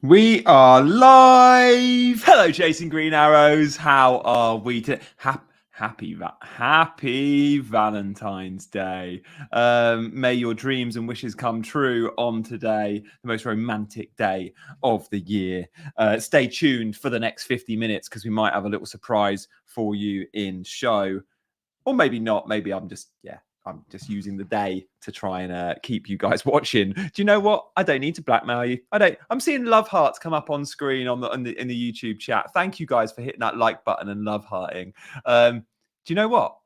We are live. Hello, Chasing Green Arrows. How are we today? Happy Valentine's Day. May your dreams and wishes come true on today, the most romantic day of the year. Stay tuned for the next 50 minutes because we might have a little surprise for you in show. Or maybe not. Maybe I'm just using the day to try and keep you guys watching. Do you know what? I don't need to blackmail you. I'm seeing love hearts come up on screen in the YouTube chat. Thank you guys for hitting that like button and love hearting. Do you know what?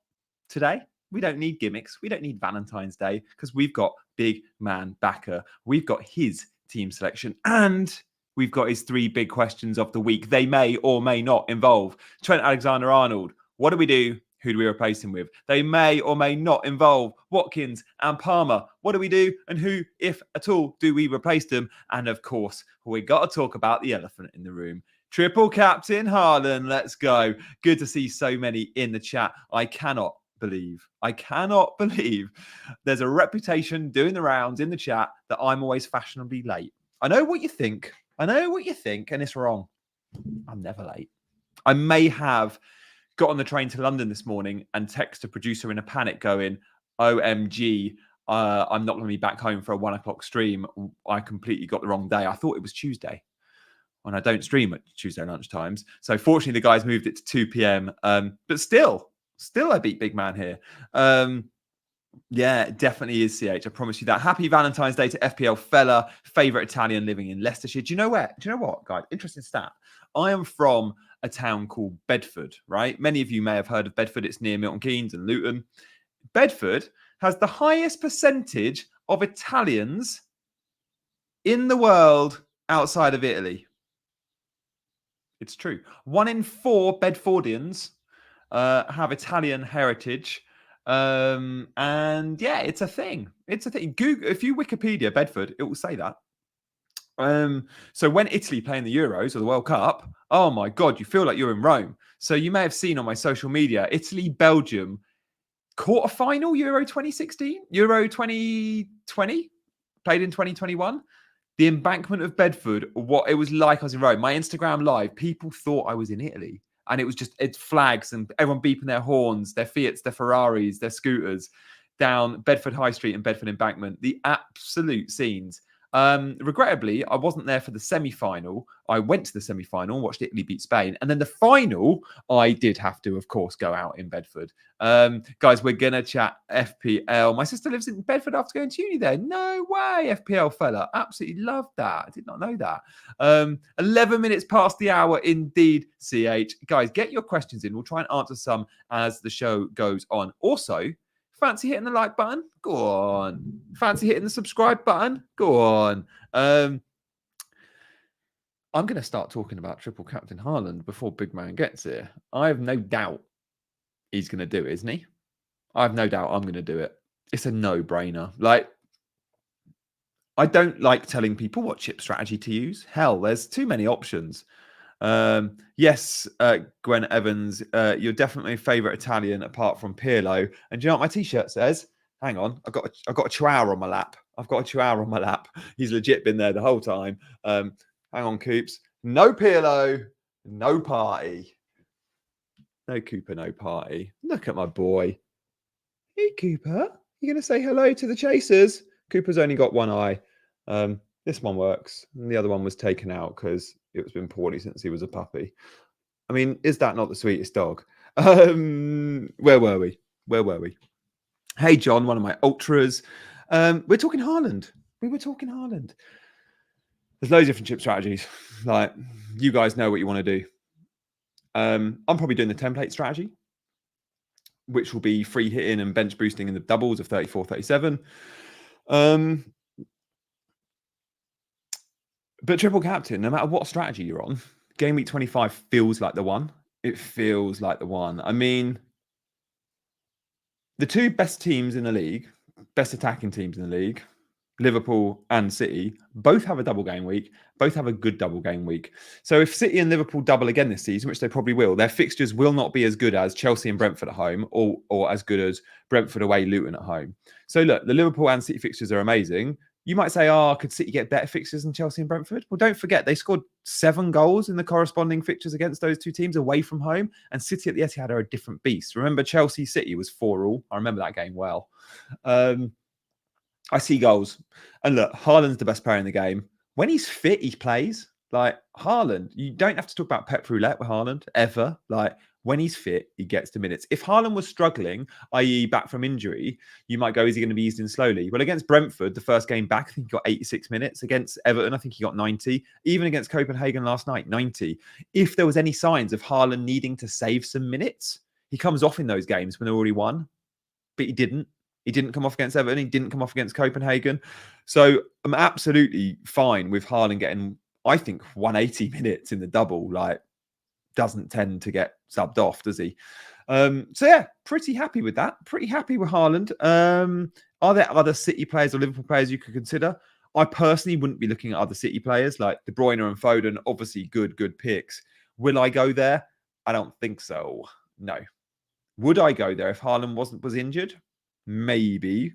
Today we don't need gimmicks. We don't need Valentine's Day because we've got Big Man Backer. We've got his team selection and we've got his 3 big questions of the week. They may or may not involve Trent Alexander-Arnold. What do we do? Who do we replace him with? They may or may not involve Watkins and Palmer. What do we do? And who, if at all, do we replace them? And of course, we got to talk about the elephant in the room. Triple Captain Haaland. Let's go. Good to see so many in the chat. I cannot believe there's a reputation doing the rounds in the chat that I'm always fashionably late. I know what you think. And it's wrong. I'm never late. I may have got on the train to London this morning and text a producer in a panic going, OMG, I'm not going to be back home for a 1 o'clock stream. I completely got the wrong day. I thought it was Tuesday when I don't stream at Tuesday lunchtimes. So fortunately, the guys moved it to 2 p.m. But still I beat Big Man here. Yeah, it definitely is, CH. I promise you that. Happy Valentine's Day to FPL fella, favourite Italian living in Leicestershire. Do you know what, guys? Interesting stat. I am from a town called Bedford, right? Many of you may have heard of Bedford. It's near Milton Keynes and Luton. Bedford has the highest percentage of Italians in the world outside of Italy. It's true. 1 in 4 Bedfordians have Italian heritage. And yeah, it's a thing. Google, if you Wikipedia Bedford, it will say that. So when Italy play in the Euros or the World Cup, oh my God, you feel like you're in Rome. So you may have seen on my social media, Italy, Belgium, quarterfinal Euro 2016, Euro 2020, played in 2021. The embankment of Bedford, what it was like I was in Rome. My Instagram live, people thought I was in Italy. And it's flags and everyone beeping their horns, their Fiats, their Ferraris, their scooters down Bedford High Street and Bedford Embankment. The absolute scenes. Regrettably, I wasn't there for the semi-final. I went to the semi-final, watched Italy beat Spain. And then the final, I did have to, of course, go out in Bedford. Guys, we're going to chat FPL. My sister lives in Bedford after going to uni there. No way, FPL fella. Absolutely love that. I did not know that. 11 minutes past the hour, indeed, CH. Guys, get your questions in. We'll try and answer some as the show goes on. Also, fancy hitting the like button? Go on. Fancy hitting the subscribe button? Go on. I'm going to start talking about Triple Captain Haaland before Big Man gets here. I have no doubt he's going to do it, isn't he? I have no doubt I'm going to do it. It's a no-brainer. Like, I don't like telling people what chip strategy to use. Hell, there's too many options. Yes, Gwen Evans, you're definitely a favourite Italian apart from Pirlo. And do you know what my t-shirt says? Hang on, I've got a chihuahua on my lap. He's legit been there the whole time. Hang on, Coops. No Pirlo, no party. No Cooper, no party. Look at my boy. Hey, Cooper, you gonna say hello to the chasers? Cooper's only got one eye. This one works, and the other one was taken out because it's been poorly since he was a puppy. I mean, is that not the sweetest dog? Where were we? Hey, John, one of my ultras. We're talking Haaland. We were talking Haaland. There's loads of different chip strategies. Like, you guys know what you want to do. I'm probably doing the template strategy, which will be free hitting and bench boosting in the doubles of 34, 37. But Triple Captain, no matter what strategy you're on, game week 25 feels like the one. It feels like the one. I mean, the 2 best teams in the league, best attacking teams in the league, Liverpool and City, both have a double game week, both have a good double game week. So if City and Liverpool double again this season, which they probably will, their fixtures will not be as good as Chelsea and Brentford at home or as good as Brentford away, Luton at home. So look, the Liverpool and City fixtures are amazing. You might say, could City get better fixtures than Chelsea and Brentford? Well, don't forget, they scored 7 goals in the corresponding fixtures against those two teams away from home. And City at the Etihad are a different beast. Remember, Chelsea City was 4-4. I remember that game well. I see goals. And look, Haaland's the best player in the game. When he's fit, he plays. Like, Haaland, you don't have to talk about Pep Roulette with Haaland, ever. Like, when he's fit, he gets the minutes. If Haaland was struggling, i.e. back from injury, you might go, is he going to be eased in slowly? Well, against Brentford, the first game back, I think he got 86 minutes. Against Everton, I think he got 90. Even against Copenhagen last night, 90. If there was any signs of Haaland needing to save some minutes, he comes off in those games when they're already won. But he didn't. He didn't come off against Everton. He didn't come off against Copenhagen. So I'm absolutely fine with Haaland getting, I think, 180 minutes in the double. Like, doesn't tend to get subbed off, does he? So yeah, pretty happy with that. Pretty happy with Haaland. Are there other City players or Liverpool players you could consider? I personally wouldn't be looking at other City players like De Bruyne and Foden. Obviously, good picks. Will I go there? I don't think so. No. Would I go there if Haaland was injured? Maybe.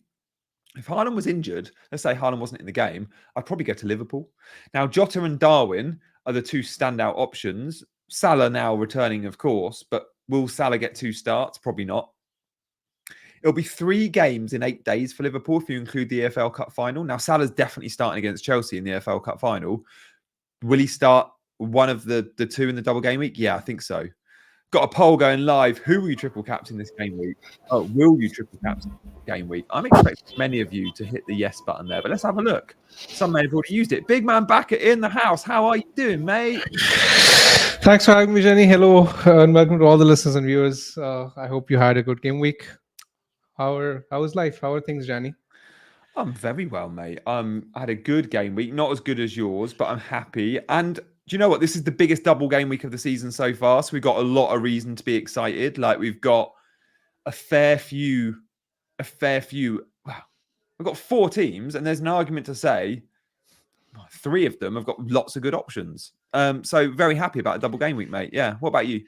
If Haaland was injured, let's say Haaland wasn't in the game, I'd probably go to Liverpool. Now, Jota and Darwin are the two standout options. Salah now returning, of course, but will Salah get 2 starts? Probably not. It'll be 3 games in 8 days for Liverpool if you include the EFL Cup final. Now, Salah's definitely starting against Chelsea in the EFL Cup final. Will he start one of the 2 in the double game week? Yeah, I think so. Got a poll going live. Who will you triple captain this game week? Oh, will you triple captain game week? I'm expecting many of you to hit the yes button there, but let's have a look. Some may have already used it. Big man back in the house. How are you doing, mate? Thanks for having me, Jenny. Hello, and welcome to all the listeners and viewers. I hope you had a good game week. How is life? How are things, Jenny? I'm very well, mate. I had a good game week. Not as good as yours, but I'm happy. And do you know what? This is the biggest double game week of the season so far. So we've got a lot of reason to be excited. Like, we've got a fair few. Wow. We've got 4 teams, and there's an argument to say 3 of them have got lots of good options. So very happy about a double game week, mate. Yeah. What about you?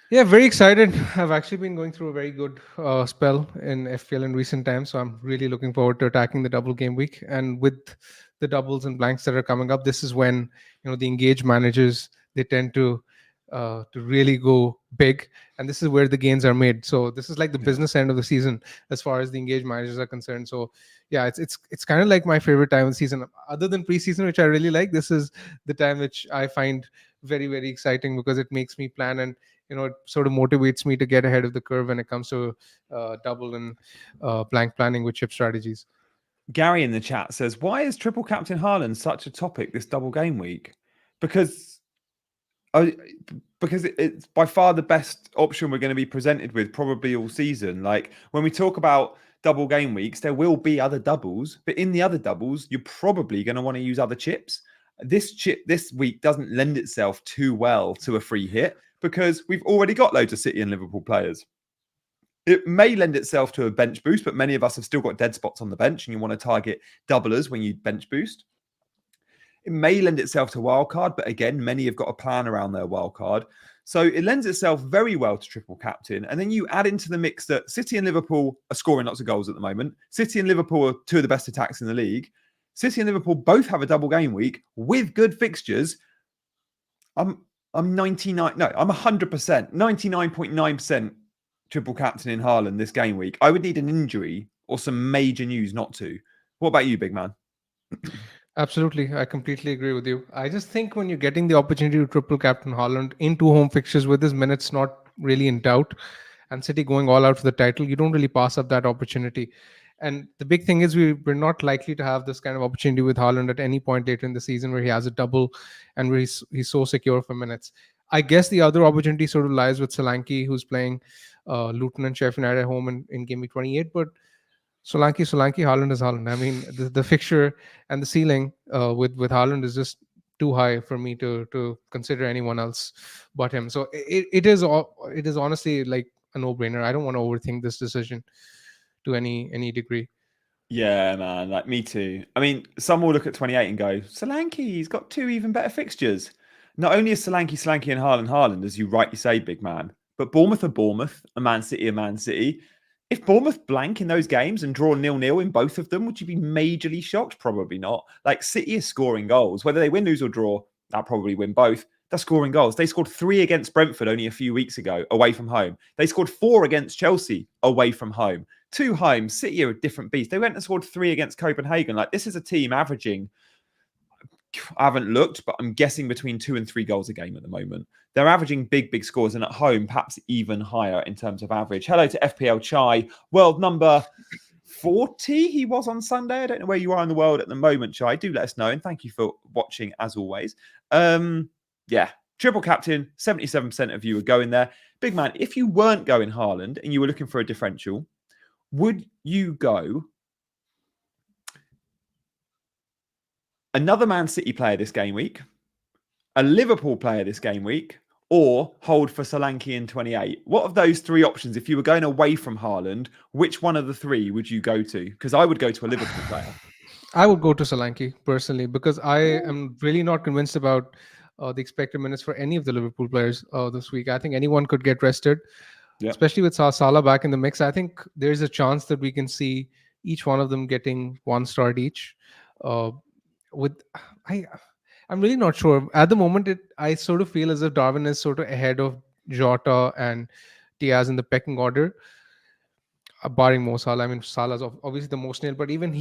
Yeah, very excited. I've actually been going through a very good spell in FPL in recent times, so I'm really looking forward to attacking the double game week. And with the doubles and blanks that are coming up, this is when the engaged managers, they tend to really go big, and this is where the gains are made. So this is like the business end of the season as far as the engaged managers are concerned. So yeah, it's kind of like my favorite time of the season, other than preseason, which I really like. This is the time which I find very, very exciting because it makes me plan, and it sort of motivates me to get ahead of the curve when it comes to double and blank planning with chip strategies. Gary in the chat says, why is triple captain Haaland such a topic this double game week? Because it's by far the best option we're going to be presented with probably all season. Like, when we talk about double game weeks, there will be other doubles, but in the other doubles, you're probably going to want to use other chips. This chip this week doesn't lend itself too well to a free hit because we've already got loads of City and Liverpool players. It may lend itself to a bench boost, but many of us have still got dead spots on the bench and you want to target doublers when you bench boost. It may lend itself to wildcard, but again, many have got a plan around their wildcard. So it lends itself very well to triple captain. And then you add into the mix that City and Liverpool are scoring lots of goals at the moment. City and Liverpool are 2 of the best attacks in the league. City and Liverpool both have a double game week with good fixtures. I'm 100%, 99.9% triple captain in Haaland this game week. I would need an injury or some major news not to. What about you, big man? Absolutely. I completely agree with you. I just think when you're getting the opportunity to triple captain Haaland in 2 home fixtures with his minutes not really in doubt and City going all out for the title, you don't really pass up that opportunity. And the big thing is we're not likely to have this kind of opportunity with Haaland at any point later in the season where he has a double and where he's so secure for minutes. I guess the other opportunity sort of lies with Solanke, who's playing Luton and Sheffield United at home in game week 28. But Solanke, Haaland is Haaland. I mean, the fixture and the ceiling with Haaland is just too high for me to consider anyone else but him. So it is honestly like a no-brainer. I don't want to overthink this decision to any degree. Yeah, man, like me too. I mean, some will look at 28 and go, Solanke, he's got 2 even better fixtures. Not only is Solanke, and Haaland, as you rightly say, big man, but Bournemouth are Bournemouth, a Man City, If Bournemouth blank in those games and draw 0-0 in both of them, would you be majorly shocked? Probably not. Like City is scoring goals. Whether they win, lose, or draw, they'll probably win both. They're scoring goals. They scored 3 against Brentford only a few weeks ago, away from home. They scored 4 against Chelsea, away from home. 2 home. City are a different beast. They went and scored 3 against Copenhagen. Like, this is a team averaging, I haven't looked, but I'm guessing between 2 and 3 goals a game at the moment. They're averaging big scores, and at home, perhaps even higher in terms of average. Hello to FPL Chai, world number 40 he was on Sunday. I don't know where you are in the world at the moment, Chai. Do let us know, and thank you for watching as always. Yeah, triple captain, 77% of you are going there. Big man, if you weren't going Haaland and you were looking for a differential, would you go another Man City player this game week, a Liverpool player this game week, or hold for Solanke in 28? What of those 3 options, if you were going away from Haaland, which one of the 3 would you go to? Because I would go to a Liverpool player. I would go to Solanke personally because I am really not convinced about the expected minutes for any of the Liverpool players this week. I think anyone could get rested, especially with Salah back in the mix. I think there's a chance that we can see each one of them getting 1 start each. I'm really not sure at the moment. I sort of feel as if Darwin is sort of ahead of Jota and Diaz in the pecking order, barring Mo Salah. I mean, Salah's obviously the most nailed, but even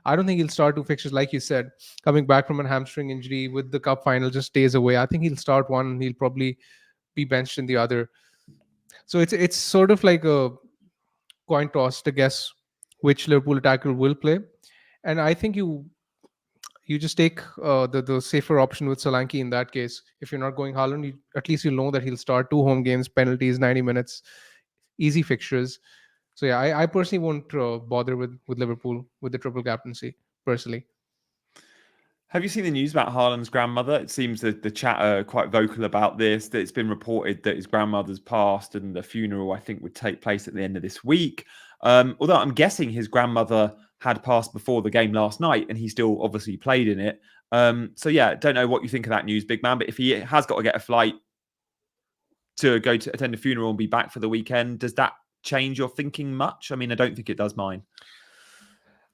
I don't think he'll start 2 fixtures. Like you said, coming back from a hamstring injury with the cup final just stays away. I think he'll start one and he'll probably be benched in the other. So it's sort of like a coin toss to guess which Liverpool attacker will play. And I think you just take the safer option with Solanke in that case. If you're not going Haaland, at least you'll know that he'll start 2 home games, penalties, 90 minutes, easy fixtures. So yeah, I personally won't bother with Liverpool with the triple captaincy personally. Have you seen the news about Haaland's grandmother? It seems that the chat are quite vocal about this, that it's been reported that his grandmother's passed and the funeral, I think, would take place at the end of this week. Although I'm guessing his grandmother had passed before the game last night and he still obviously played in it. So yeah, don't know what you think of that news, big man, but if he has got to get a flight to go to attend a funeral and be back for the weekend, does that change your thinking much? I mean, I don't think it does mine.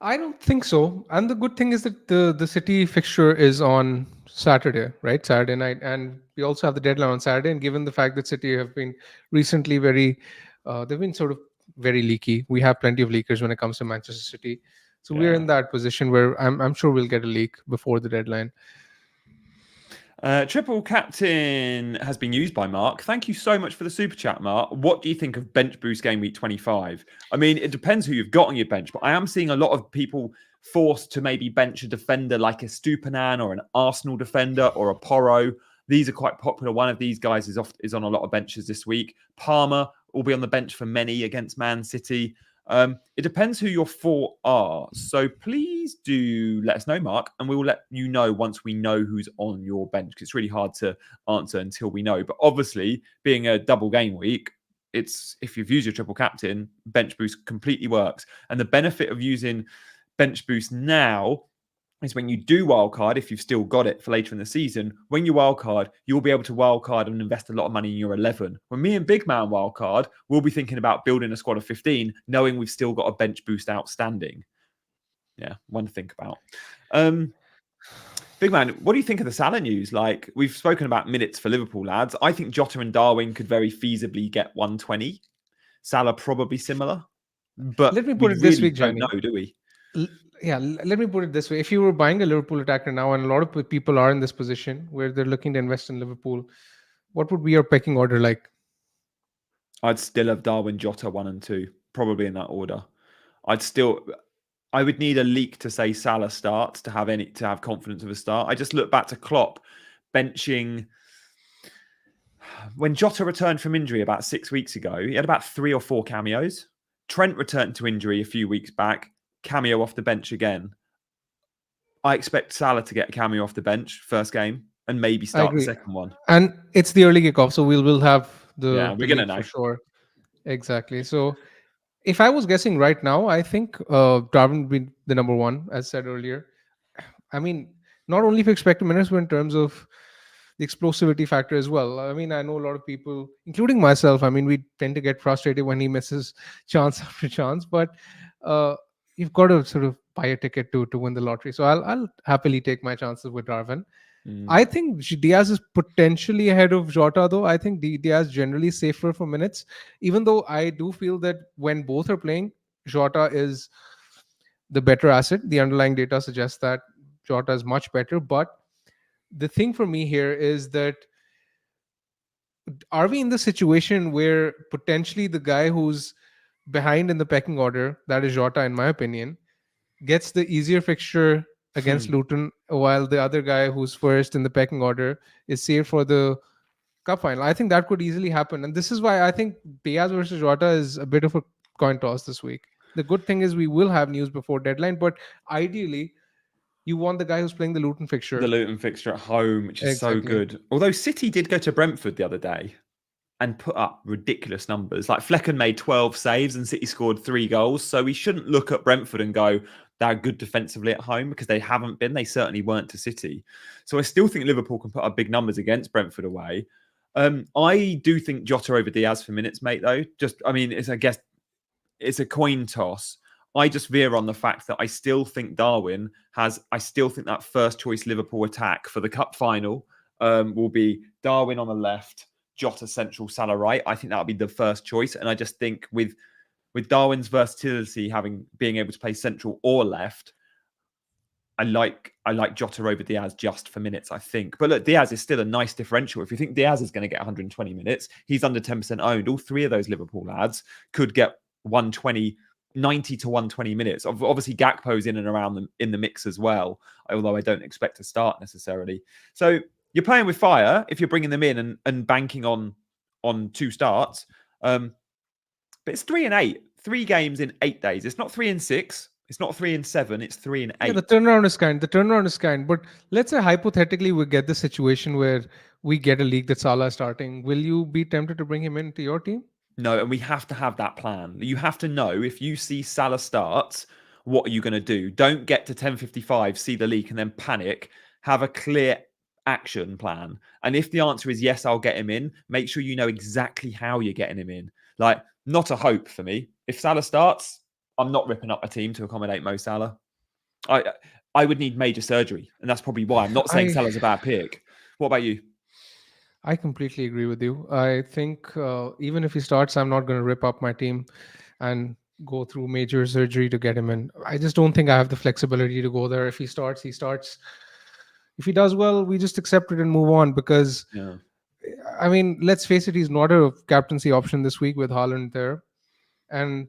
I don't think so. And the good thing is that the City fixture is on Saturday, right? Saturday night. And we also have the deadline on Saturday. And given the fact that City have been recently they've been sort of very leaky. We have plenty of leakers when it comes to Manchester City. So we're in that position where I'm sure we'll get a leak before the deadline. Triple captain has been used by Mark. Thank you so much for the super chat, Mark. What do you think of bench boost game week 25? I mean, it depends who you've got on your bench, but I am seeing a lot of people forced to maybe bench a defender like a Stupinan or an Arsenal defender or a Porro. These are quite popular. One of these guys is on a lot of benches this week. Palmer will be on the bench for many against Man City. It depends who your 4 are. So please do let us know, Mark, and we will let you know once we know who's on your bench. It's really hard to answer until we know. But obviously, being a double game week, if you've used your triple captain, bench boost completely works. And the benefit of using bench boost now is when you do wildcard, if you've still got it for later in the season, when you wildcard, you'll be able to wildcard and invest a lot of money in your 11. When me and Big Man wildcard, we'll be thinking about building a squad of 15, knowing we've still got a bench boost outstanding. Yeah, one to think about. Big Man, what do you think of the Salah news? Like, we've spoken about minutes for Liverpool lads. I think Jota and Darwin could very feasibly get 120. Salah probably similar. But let me put it this week, Jamie. Don't know, do we? Let me put it this way. If you were buying a Liverpool attacker now, and a lot of people are in this position where they're looking to invest in Liverpool, what would be your pecking order like? I'd still have Darwin, Jota 1 and 2, probably in that order. I would need a leak to say Salah starts to have confidence of a start. I just look back to Klopp benching when Jota returned from injury about 6 weeks ago. He had about 3 or 4 cameos. Trent returned to injury a few weeks back. Cameo off the bench again. I expect Salah to get a cameo off the bench first game and maybe start the second one. And it's the early kickoff, so we'll have we're gonna know for sure. Exactly. So if I was guessing right now, I think Darwin would be the number 1, as said earlier. I mean, not only for expected minutes, but in terms of the explosivity factor as well. I mean, I know a lot of people, including myself, I mean, we tend to get frustrated when he misses chance after chance, but you've got to sort of buy a ticket to win the lottery. So I'll happily take my chances with Darwin. I think Diaz is potentially ahead of Jota, though. I think Diaz generally safer for minutes, even though I do feel that when both are playing, Jota is the better asset. The underlying data suggests that Jota is much better. But the thing for me here is that, are we in the situation where potentially the guy who's behind in the pecking order, that is Jota, in my opinion, gets the easier fixture against Mm. Luton, while the other guy who's first in the pecking order is saved for the cup final? I think that could easily happen. And this is why I think Diaz versus Jota is a bit of a coin toss this week. The good thing is we will have news before deadline, but ideally, you want the guy who's playing the Luton The fixture. Luton fixture at home, which is so Exactly. good. Although City did go to Brentford the other day and put up ridiculous numbers. Like Flecken made 12 saves and City scored 3 goals. So we shouldn't look at Brentford and go, they're good defensively at home, because they haven't been. They certainly weren't to City. So I still think Liverpool can put up big numbers against Brentford away. I do think Jota over Diaz for minutes, mate, though. I mean, I guess it's a coin toss. I just veer on the fact that I still think I still think that first choice Liverpool attack for the cup final will be Darwin on the left, Jota central, Salah right. I think that'll be the first choice. And I just think with Darwin's versatility, being able to play central or left, I like Jota over Diaz just for minutes, I think. But look, Diaz is still a nice differential. If you think Diaz is going to get 120 minutes, he's under 10% owned. All three of those Liverpool lads could get 120, 90 to 120 minutes. Obviously, Gakpo's in and around them in the mix as well, although I don't expect to start necessarily. So you're playing with fire if you're bringing them in and banking on 2 starts. But it's 3 and 8, 3 games in 8 days. It's not 3 and 6. It's not 3 and 7. It's 3 and 8. Yeah, the turnaround is kind. The turnaround is kind. But let's say hypothetically we get the situation where we get a league that Salah is starting. Will you be tempted to bring him into your team? No, and we have to have that plan. You have to know, if you see Salah starts, what are you going to do? Don't get to 10:55, see the leak, and then panic. Have a clear action plan. And if the answer is yes, I'll get him in, make sure you know exactly how you're getting him in. Like, not a hope for me. If Salah starts, I'm not ripping up a team to accommodate Mo Salah. I would need major surgery, and that's probably why. I'm not saying Salah's a bad pick. What about you? I completely agree with you. I think even if he starts, I'm not going to rip up my team and go through major surgery to get him in. I just don't think I have the flexibility to go there. If he starts, he starts. If he does well, we just accept it and move on, because, Yeah. I mean, let's face it, he's not a captaincy option this week with Haaland there. And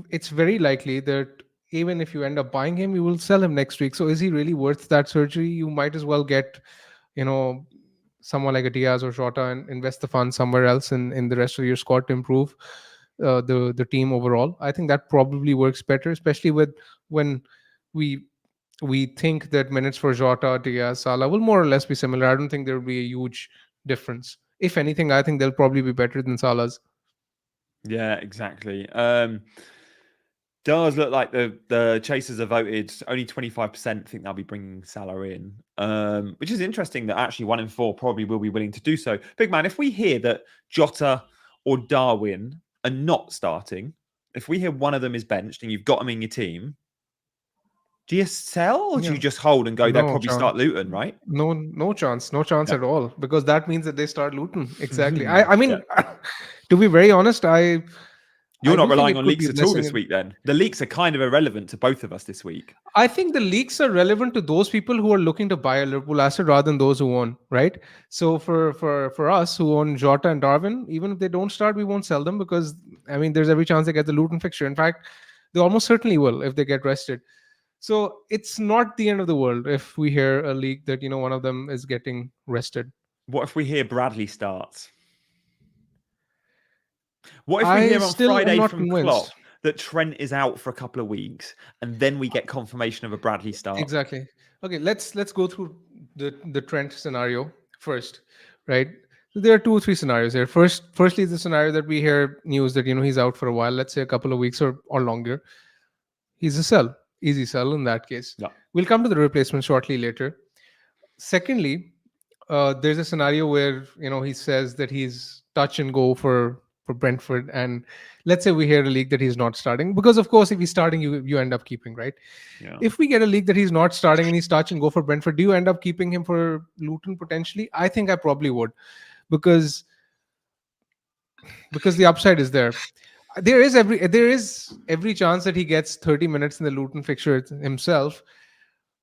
it's very likely that even if you end up buying him, you will sell him next week. So is he really worth that surgery? You might as well get, you know, someone like a Diaz or Jota and invest the funds somewhere else in the rest of your squad to improve the team overall. I think that probably works better, especially when we we think that minutes for Jota, Diaz, Salah will more or less be similar. I don't think there will be a huge difference. If anything, I think they'll probably be better than Salah's. Yeah, exactly. Does look like the chasers have voted. Only 25% think they'll be bringing Salah in, which is interesting that actually 1 in 4 probably will be willing to do so. Big man, if we hear that Jota or Darwin are not starting, if we hear one of them is benched and you've got them in your team, do you sell or do Yeah. you just hold and go, they'll No probably chance. start Luton, right? No chance. No chance Yeah. at all. Because that means that they start Luton. Exactly. I Yeah. mean, to be very honest, I You're not do think relying it on could be leaks a at all blessing. this week then. The leaks are kind of irrelevant to both of us this week. I think the leaks are relevant to those people who are looking to buy a Liverpool asset rather than those who own, right? So for us who own Jota and Darwin, even if they don't start, we won't sell them, because I mean there's every chance they get the Luton fixture. In fact, they almost certainly will if they get rested. So it's not the end of the world if we hear a leak that one of them is getting rested. What if we hear Bradley starts? What if we I hear on still am Friday not from Klopp convinced. that Trent is out for a couple of weeks and then we get confirmation of a Bradley start? Exactly. Okay, let's go through the Trent scenario first, right? So there are 2 or 3 scenarios here. Firstly, the scenario that we hear news that he's out for a while, let's say a couple of weeks or longer. He's a sell, easy sell in that case. Yeah. We'll come to the replacement shortly later. Secondly, there's a scenario where he says that he's touch and go for Brentford, and let's say we hear a leak that he's not starting, because of course if he's starting, you end up keeping, right? Yeah. If we get a leak that he's not starting and he's touch and go for Brentford, do you end up keeping him for Luton potentially? I think I probably would, because the upside is there. There is every chance that he gets 30 minutes in the Luton fixture himself.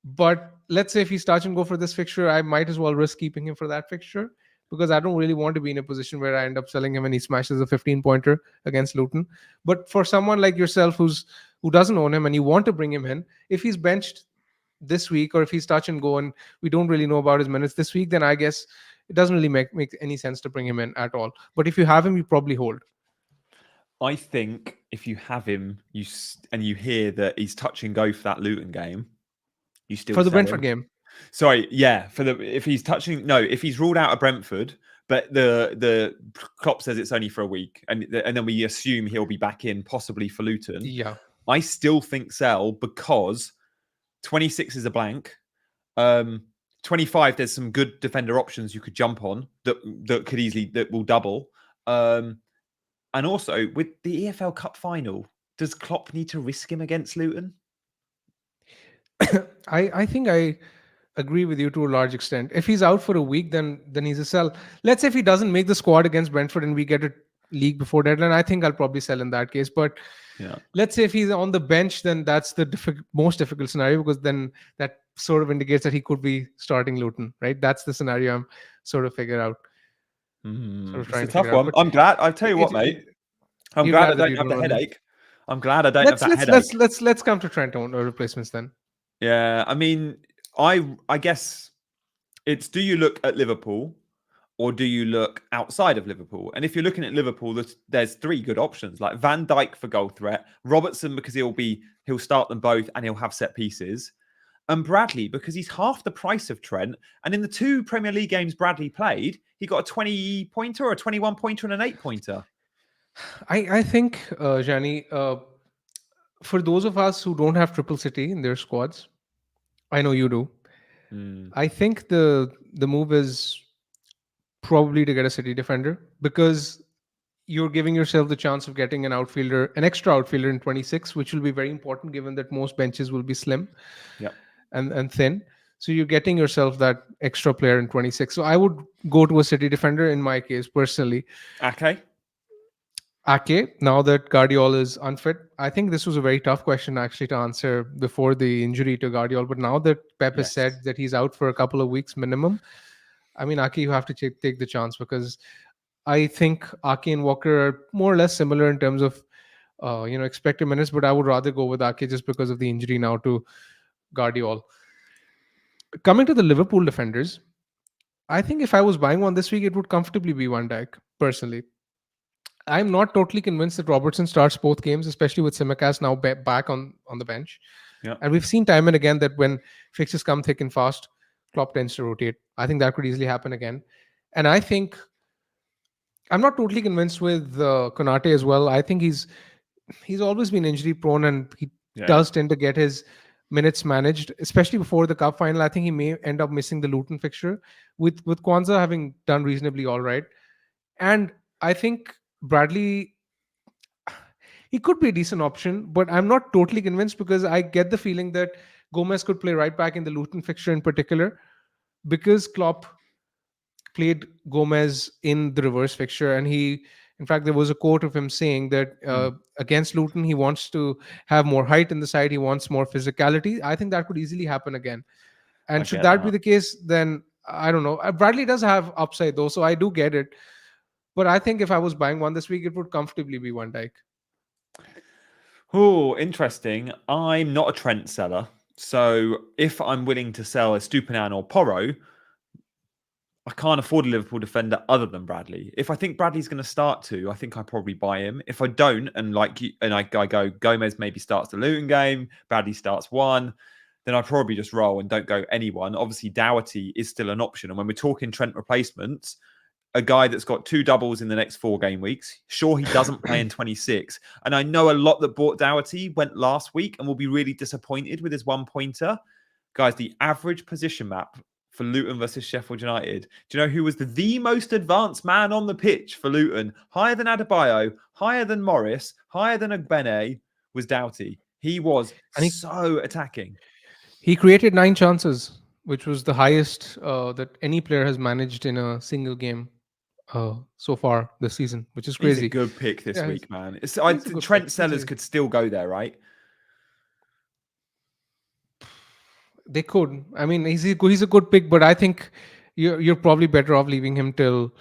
But let's say if he's touch and go for this fixture, I might as well risk keeping him for that fixture, because I don't really want to be in a position where I end up selling him and he smashes a 15-pointer against Luton. But for someone like yourself who doesn't own him and you want to bring him in, if he's benched this week, or if he's touch and go and we don't really know about his minutes this week, then I guess it doesn't really make any sense to bring him in at all. But if you have him, you probably hold. I think if you have him, and you hear that he's touch and go for that Luton game, you still For the sell Brentford him. game. Sorry, yeah. If he's ruled out of Brentford, but the Klopp says it's only for a week, and then we assume he'll be back in possibly for Luton. Yeah. I still think sell, because 26 is a blank. 25, there's some good defender options you could jump on that will double. And also with the EFL Cup final, does Klopp need to risk him against Luton? I think I agree with you to a large extent. If he's out for a week, then he's a sell. Let's say if he doesn't make the squad against Brentford and we get a league before deadline, I think I'll probably sell in that case. But Yeah. let's say if he's on the bench, then that's the most difficult scenario, because then that sort of indicates that he could be starting Luton, right? That's the scenario I'm sort of figure out. It's Trying a to tough figure out. one. But I'm glad. I tell you what, mate. I'm you're glad I glad that don't you have the don't own him. headache. I'm glad I don't have that headache. Let's come to Trent replacements then. Yeah, I mean, I guess it's, do you look at Liverpool or do you look outside of Liverpool? And if you're looking at Liverpool, there's three good options, like Van Dijk for goal threat, Robertson because he'll start them both and he'll have set pieces, and Bradley because he's half the price of Trent. And in the two Premier League games Bradley played, he got a 20-pointer, a 21-pointer, and an 8-pointer. I think, Jani, for those of us who don't have Triple City in their squads, I know you do. I think the move is probably to get a City defender, because you're giving yourself the chance of getting an extra outfielder in 26, which will be very important given that most benches will be slim and thin. So you're getting yourself that extra player in 26. So I would go to a City defender in my case personally. Ake, now that Guardiola is unfit, I think this was a very tough question actually to answer before the injury to Guardiola. But now that Pep has said that he's out for a couple of weeks minimum, I mean, Ake, you have to take the chance, because I think Ake and Walker are more or less similar in terms of expected minutes. But I would rather go with Ake just because of the injury now to Guardiola. Coming to the Liverpool defenders, I think if I was buying one this week, it would comfortably be Van Dijk, personally. I'm not totally convinced that Robertson starts both games, especially with Tsimikas now back on the bench. Yeah. And we've seen time and again that when fixtures come thick and fast, Klopp tends to rotate. I think that could easily happen again. And I think I'm not totally convinced with Konate as well. I think he's always been injury prone, and he does tend to get his minutes managed, especially before the cup final. I think he may end up missing the Luton fixture, with Kwanzaa having done reasonably all right. And I think Bradley, he could be a decent option, but I'm not totally convinced, because I get the feeling that Gomez could play right back in the Luton fixture in particular, because Klopp played Gomez in the reverse fixture. And in fact, there was a quote of him saying that against Luton, he wants to have more height in the side. He wants more physicality. I think that could easily happen again. And should that be the case, then I don't know. Bradley does have upside though, so I do get it. But I think if I was buying one this week, it would comfortably be Van Dijk. Oh, interesting. I'm not a Trent seller. So if I'm willing to sell a Stupinan or Porro, I can't afford a Liverpool defender other than Bradley. If I think Bradley's going to start two, I think I probably buy him. If I don't, and I go Gomez maybe starts the Luton game, Bradley starts one, then I probably just roll and don't go anyone. Obviously, Doherty is still an option. And when we're talking Trent replacements, a guy that's got 2 doubles in the next 4 game weeks, sure, he doesn't play in 26. And I know a lot that bought Doherty went last week and will be really disappointed with his 1-pointer. Guys, the average position map for Luton versus Sheffield United. Do you know who was the most advanced man on the pitch for Luton? Higher than Adebayo, higher than Morris, higher than Ogbene, was Doughty. He was And so attacking. he created 9 chances, which was the highest that any player has managed in a single game so far this season, which is He's a crazy. good pick this Yeah, week, man. he's a good Trent pick. Sellers could still go there, right? They could. I mean, he's a good pick, but I think you're probably better off leaving him till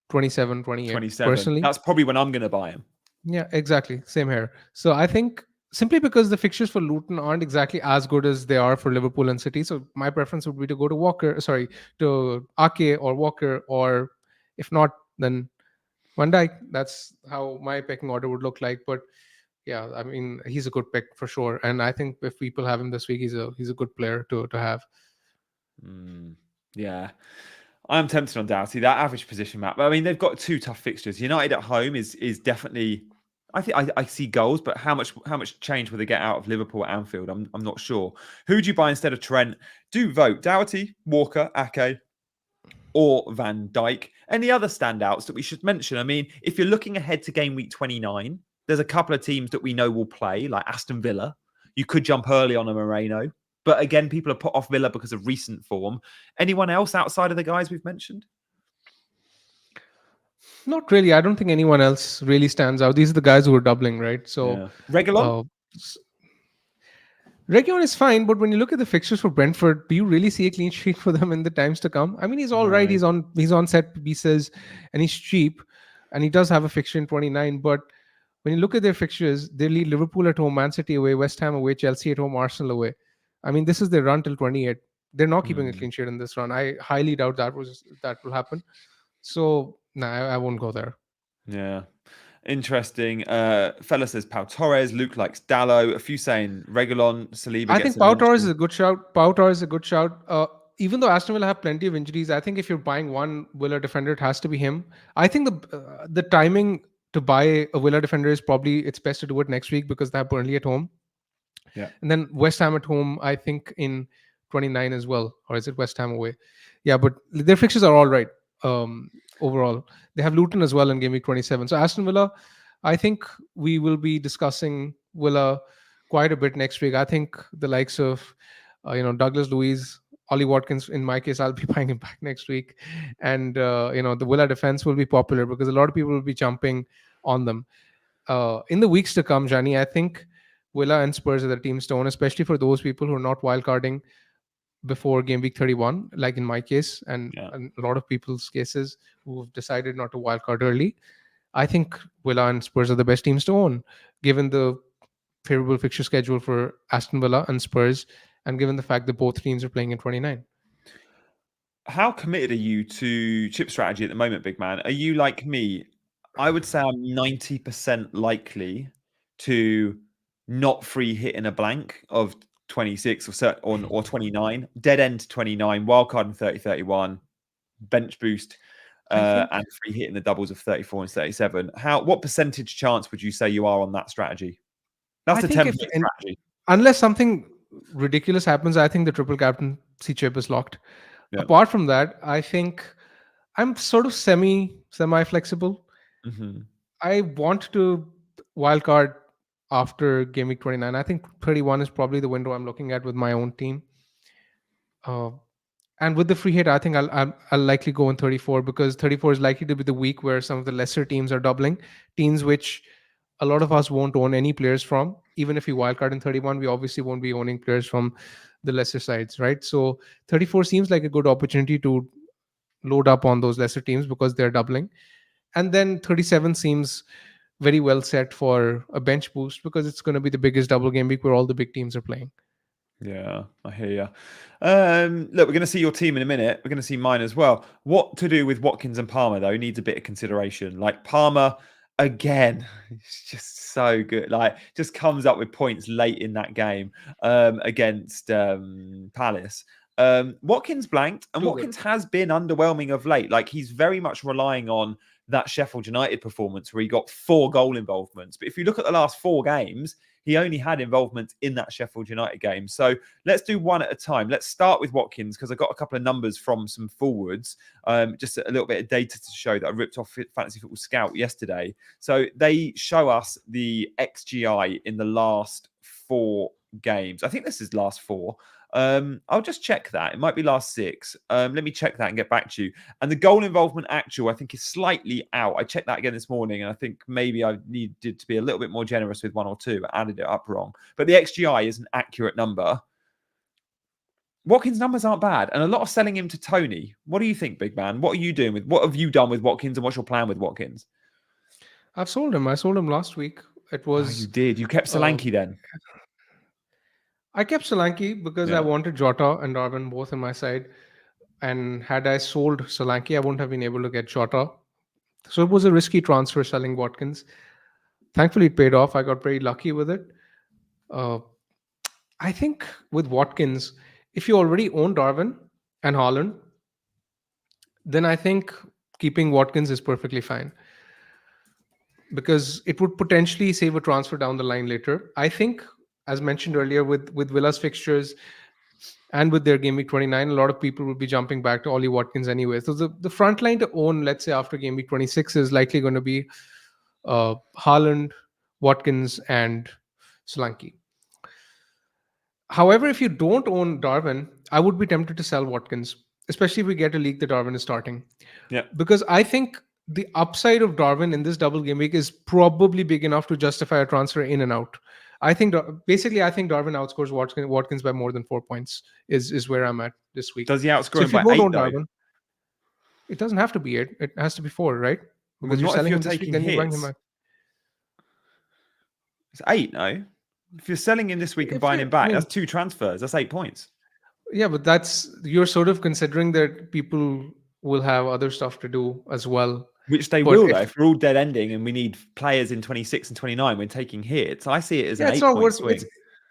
27, 28, 27. personally. That's probably when I'm going to buy him. Yeah, exactly. Same here. So I think simply because the fixtures for Luton aren't exactly as good as they are for Liverpool and City, so my preference would be to go to Ake or Walker, or if not, then Van Dijk. That's how my pecking order would look like. But yeah, I mean, he's a good pick for sure, and I think if people have him this week, he's a good player to have. Yeah. I'm tempted on Doughty. That average position map. I mean, they've got 2 tough fixtures. United at home is definitely. I think I see goals, but how much change will they get out of Liverpool at Anfield? I'm not sure. Who would you buy instead of Trent? Do vote. Doughty, Walker, Ake, or Van Dijk. Any other standouts that we should mention? I mean, if you're looking ahead to game week 29, there's a couple of teams that we know will play, like Aston Villa. You could jump early on a Moreno. But again, people are put off Villa because of recent form. Anyone else outside of the guys we've mentioned? Not really. I don't think anyone else really stands out. These are the guys who are doubling, right? So Reguilon? Reguilon is fine, but when you look at the fixtures for Brentford, do you really see a clean sheet for them in the times to come? I mean, he's all right. He's on set pieces, and he's cheap, and he does have a fixture in 29. But when you look at their fixtures, they lead Liverpool at home, Man City away, West Ham away, Chelsea at home, Arsenal away. I mean, this is their run till 28. They're not keeping a clean sheet in this run. I highly doubt that will happen. So I won't go there. Yeah. Interesting. Fella says Pau Torres. Luke likes Dallo. A few saying Reguilon, Saliba. I think Pau Torres is a good shout. Pau Torres is a good shout. Even though Aston Villa have plenty of injuries, I think if you're buying one Villa defender, it has to be him. I think the timing to buy a Villa defender is probably it's best to do it next week because they have Burnley at home. Yeah. And then West Ham at home, I think in 29 as well. Or is it West Ham away? Yeah, but their fixtures are all right. Overall, they have Luton as well in game week 27. So Aston Villa, I think we will be discussing Villa quite a bit next week. I think the likes of Douglas Luiz, Ollie Watkins, in my case, I'll be buying him back next week, and the Villa defense will be popular because a lot of people will be jumping on them in the weeks to come. Johnny, I think Villa and Spurs are the teams to own, especially for those people who are not wildcarding before game week 31, like in my case and a lot of people's cases who have decided not to wildcard early. I think Villa and Spurs are the best teams to own, given the favorable fixture schedule for Aston Villa and Spurs, and given the fact that both teams are playing in 29. How committed are you to chip strategy at the moment, big man? Are you like me? I would say I'm 90% likely to not free hit in a blank of 26 or 29, dead end 29, wildcard in 30-31, bench boost and free hit in the doubles of 34 and 37. What percentage chance would you say you are on that strategy? That's the template strategy. Unless something ridiculous happens, I think the triple captaincy chip is locked. Yeah. Apart from that, I think I'm sort of semi flexible. Mm-hmm. I want to wildcard after game week 29. I think 31 is probably the window I'm looking at with my own team. And with the free hit, I think I'll likely go in 34 because 34 is likely to be the week where some of the lesser teams are doubling. Teams which a lot of us won't own any players from. Even if we wildcard in 31, we obviously won't be owning players from the lesser sides, right? So 34 seems like a good opportunity to load up on those lesser teams because they're doubling. And then 37 seems very well set for a bench boost because it's going to be the biggest double game week where all the big teams are playing. Yeah, I hear you. Look, we're going to see your team in a minute. We're going to see mine as well. What to do with Watkins and Palmer, though, needs a bit of consideration. Like Palmer, again, it's just so good. Like, just comes up with points late in that game against Palace. Watkins blanked, and Watkins has been underwhelming of late. Like, he's very much relying on that Sheffield United performance where he got 4 goal involvements. But if you look at the last 4 games, he only had involvement in that Sheffield United game. So let's do one at a time. Let's start with Watkins, because I got a couple of numbers from some forwards, just a little bit of data to show that I ripped off Fantasy Football Scout yesterday. So they show us the XGI in the last 4 games. I think this is last 4. I'll just check that. It might be last 6. Let me check that and get back to you. And the goal involvement actual, I think, is slightly out. I checked that again this morning, and I think maybe I needed to be a little bit more generous with 1 or 2, but added it up wrong. But the XGI is an accurate number. Watkins' numbers aren't bad, and a lot of selling him to Tony. What do you think, big man? What are you doing what have you done with Watkins, and what's your plan with Watkins? I've sold him. I sold him last week. It was you did. You kept Solanke then. I kept Solanke because I wanted Jota and Darwin both on my side. And had I sold Solanke, I wouldn't have been able to get Jota. So it was a risky transfer selling Watkins. Thankfully, it paid off. I got very lucky with it. I think with Watkins, if you already own Darwin and Haaland, then I think keeping Watkins is perfectly fine, because it would potentially save a transfer down the line later. I think, as mentioned earlier, with Villa's fixtures and with their game week 29, a lot of people will be jumping back to Ollie Watkins anyway. So the front line to own, let's say after game week 26, is likely going to be Haaland, Watkins, and Solanke. However, if you don't own Darwin, I would be tempted to sell Watkins, especially if we get a league that Darwin is starting. Yeah. Because I think the upside of Darwin in this double game week is probably big enough to justify a transfer in and out. I think Darwin outscores Watkins by more than 4 points is where I'm at this week. Does he outscore him by 8, Darwin? It doesn't have to be 8. It has to be 4, right? Because you're selling him this week, then you're buying him back. It's 8, no? If you're selling him this week and buying him back, that's 2 transfers. That's 8 points. Yeah, but you're sort of considering that people will have other stuff to do as well. Which they will, though. If we're all dead ending and we need players in 26 and 29 when taking hits, I see it as an 8-point swing.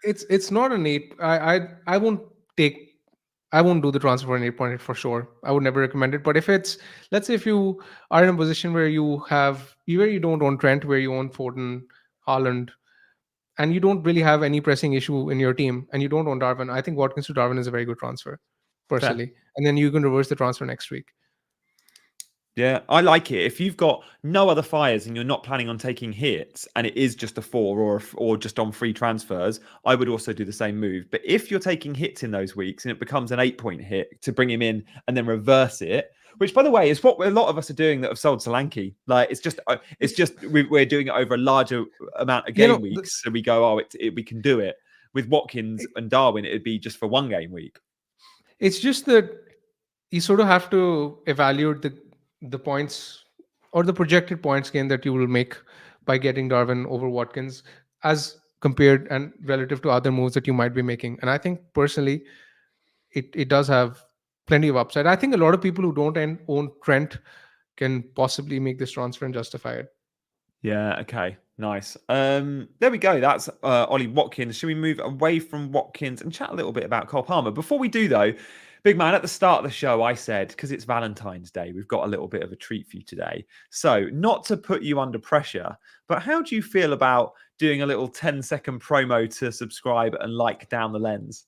It's not an 8. I won't do the transfer for an 8-point hit for sure. I would never recommend it. But if it's, let's say if you are in a position where you don't own Trent, where you own Foden, Haaland, and you don't really have any pressing issue in your team, and you don't own Darwin, I think Watkins to Darwin is a very good transfer, personally. Fair. And then you can reverse the transfer next week. Yeah, I like it. If you've got no other fires and you're not planning on taking hits, and it is just a 4 or just on free transfers, I would also do the same move. But if you're taking hits in those weeks and it becomes an 8-point hit to bring him in and then reverse it, which, by the way, is what a lot of us are doing that have sold Solanke. Like, it's just we're doing it over a larger amount of game weeks. So we go, we can do it. With Watkins and Darwin, it'd be just for 1 game week. It's just that you sort of have to evaluate the points or the projected points gain that you will make by getting Darwin over Watkins as compared and relative to other moves that you might be making. And I think personally, it does have plenty of upside. I think a lot of people who don't own Trent can possibly make this transfer and justify it. Yeah, okay. Nice. There we go. That's Ollie Watkins. Should we move away from Watkins and chat a little bit about Cole Palmer? Before we do, though, big man, at the start of the show, I said, because it's Valentine's Day, we've got a little bit of a treat for you today. So, not to put you under pressure, but how do you feel about doing a little 10-second promo to subscribe and like Down the Lens?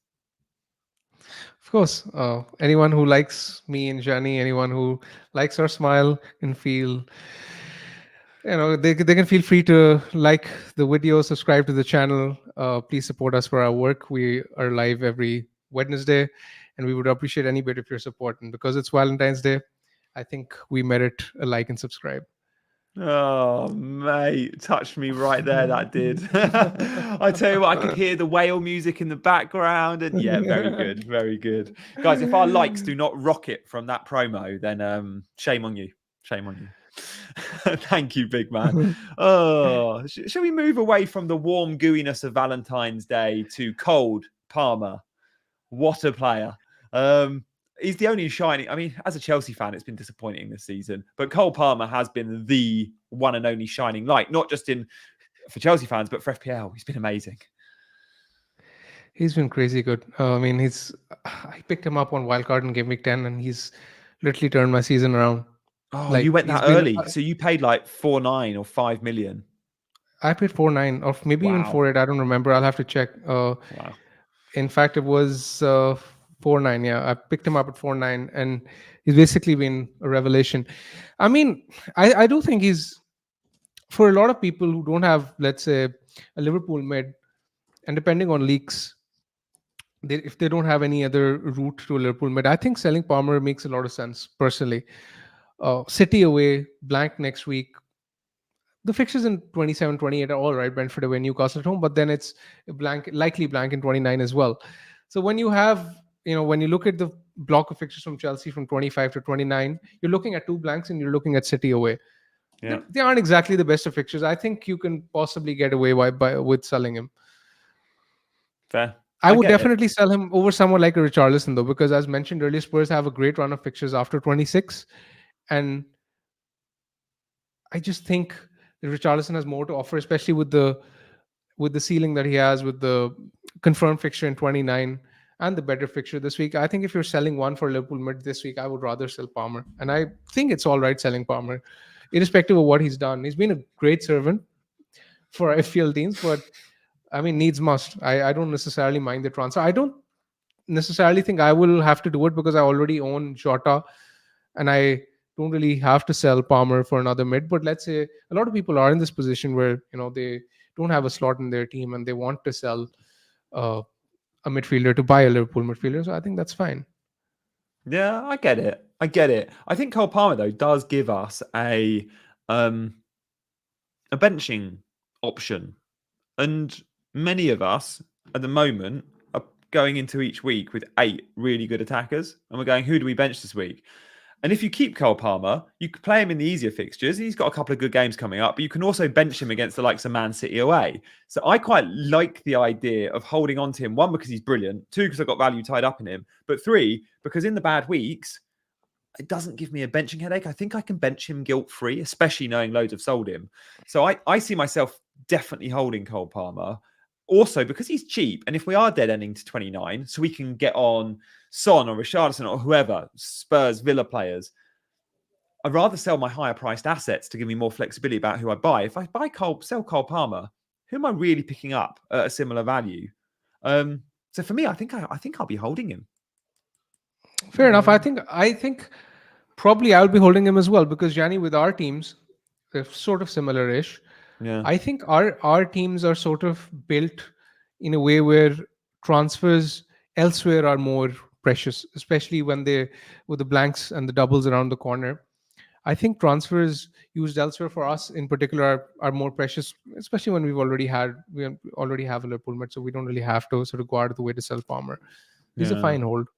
Of course. Anyone who likes me and Johnny, anyone who likes our smile can feel... they can feel free to like the video, subscribe to the channel. Please support us for our work. We are live every Wednesday, and we would appreciate any bit of your support. And because it's Valentine's Day, I think we merit a like and subscribe. Oh, mate, touched me right there. That did. I tell you what, I could hear the whale music in the background, and yeah, very good, very good, guys. If our likes do not rocket from that promo, then shame on you. Shame on you. Thank you, big man. Oh, shall we move away from the warm gooiness of Valentine's Day to cold Palmer? What a player. He's the only shining. I mean, as a Chelsea fan, it's been disappointing this season, but Cole Palmer has been the one and only shining light, not just for Chelsea fans, but for FPL. He's been amazing. He's been crazy good. I picked him up on wildcard in game week 10, and he's literally turned my season around. Oh, you went that early. So you paid like 4.9 or 5 million. I paid 4.9 or maybe even Wow. 4.8. I don't remember. I'll have to check. Wow. In fact, it was 4.9. Yeah, I picked him up at 4.9, and he's basically been a revelation. I mean, I do think he's, for a lot of people who don't have, let's say, a Liverpool mid, and depending on leaks, if they don't have any other route to a Liverpool mid, I think selling Palmer makes a lot of sense personally. City away, blank next week. The fixtures in 27, 28 are all right. Brentford away, Newcastle at home, but then it's a blank, likely blank in 29 as well. So when you have, when you look at the block of fixtures from Chelsea from 25 to 29, you're looking at two blanks and you're looking at City away. Yeah. They aren't exactly the best of fixtures. I think you can possibly get away with selling him. Fair. I I would get it. definitely sell him over someone like a Richarlison, though, because as mentioned earlier, Spurs have a great run of fixtures after 26. And I just think that Richarlison has more to offer, especially with the ceiling that he has, with the confirmed fixture in 29 and the better fixture this week. I think if you're selling one for Liverpool mid this week, I would rather sell Palmer. And I think it's all right selling Palmer, irrespective of what he's done. He's been a great servant for FPL teams, but I mean, needs must. I don't necessarily mind the transfer. I don't necessarily think I will have to do it because I already own Jota and I don't really have to sell Palmer for another mid. But let's say a lot of people are in this position where they don't have a slot in their team and they want to sell uh, a midfielder to buy a Liverpool midfielder. So I think that's fine. Yeah, I get it. I get it. I think Cole Palmer though does give us a benching option, and many of us at the moment are going into each week with 8 really good attackers, and we're going, who do we bench this week? And if you keep Cole Palmer, you can play him in the easier fixtures. He's got a couple of good games coming up, but you can also bench him against the likes of Man City away. So I quite like the idea of holding on to him. 1, because he's brilliant. 2, because I've got value tied up in him. But 3, because in the bad weeks, it doesn't give me a benching headache. I think I can bench him guilt-free, especially knowing loads have sold him. So I see myself definitely holding Cole Palmer. Also, because he's cheap, and if we are dead ending to 29, so we can get on Son or Richarlison or whoever, Spurs, Villa players, I'd rather sell my higher priced assets to give me more flexibility about who I buy. If I sell Cole Palmer, who am I really picking up at a similar value? So for me, I think I'll be holding him. Fair enough. I think probably I'll be holding him as well because Gianni, with our teams, they're sort of similar-ish. Yeah. I think our teams are sort of built in a way where transfers elsewhere are more precious, especially when they with the blanks and the doubles around the corner. I think transfers used elsewhere for us in particular are more precious, especially when we already have a Liverpool mid, so we don't really have to sort of go out of the way to sell Palmer. He's a Yeah. fine hold.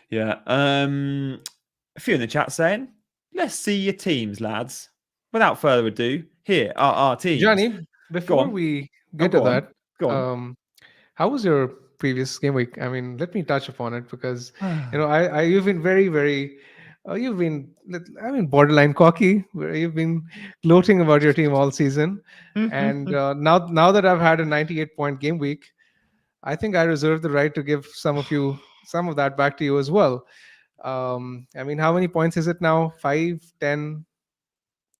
Yeah. A few in the chat saying, let's see your teams, lads. Without further ado, here are our teams. Johnny, before on. we Oh, get to go on. that, Go on. how was your previous game week? I mean, let me touch upon it because you've been very, very, you've been, I mean, borderline cocky. Where you've been gloating about your team all season, and now that I've had a 98-point game week, I think I reserve the right to give some of that back to you as well. I mean, how many points is it now? 5, 10,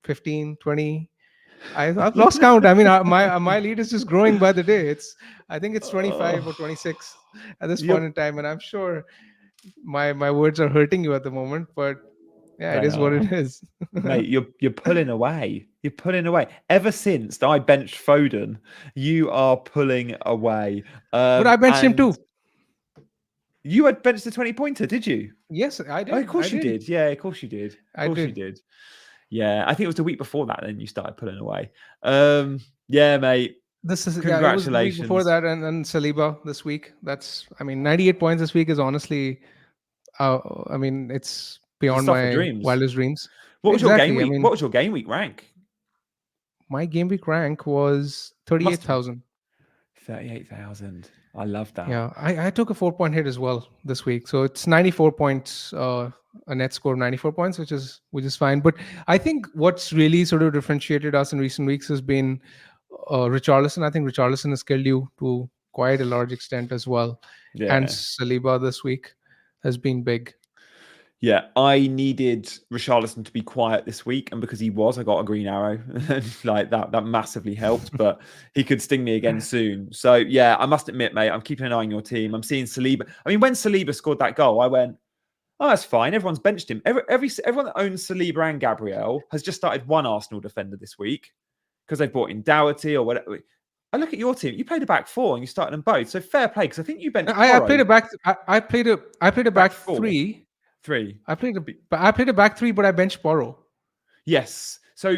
15, 20? I've lost count. I mean, my lead is just growing by the day. I think it's 25 or 26 at this point Yep. in time, and I'm sure my words are hurting you at the moment. But yeah, it They is what are. it is. Mate, you're pulling away. You're pulling away. Ever since I benched Foden, you are pulling away. But I benched him and too. You had benched the 20-pointer, did you? Yes, I Oh, did. of course I you did. did. Yeah, of course you did. Of I course you did. did. Yeah, I think it was the week before that. Then you started pulling away. Yeah, mate. This is it was the week before Congratulations. that, and then Saliba this week. I mean, 98 points this week is honestly, I mean, it's The beyond stuff of my dreams. wildest dreams. What was your game Exactly. I week? mean, What was your game week rank? my game week rank was Must have been 38,000. 38,000. I love that. Yeah, I took a 4-point hit as well this week, so it's 94 points, a net score of 94 points, which is fine. But I think what's really sort of differentiated us in recent weeks has been Richarlison. I think Richarlison has killed you to quite a large extent as well, and Yeah. Saliba this week has been big. Yeah, I needed Richarlison to be quiet this week, and because he was, I got a green arrow. Like that massively helped, but he could sting me again soon. So yeah, I must admit, mate, I'm keeping an eye on your team. I'm seeing Saliba. I mean, when Saliba scored that goal, I went, "Oh, that's fine. Everyone's benched him. Everyone that owns Saliba and Gabriel has just started one Arsenal defender this week because they brought in Doherty or whatever." I look at your team. You played a back four and you started them both. So fair play, because I think you benched I Porro played a back. I played a back back four, three. three. I played a back three, but I benched Porro. Yes. So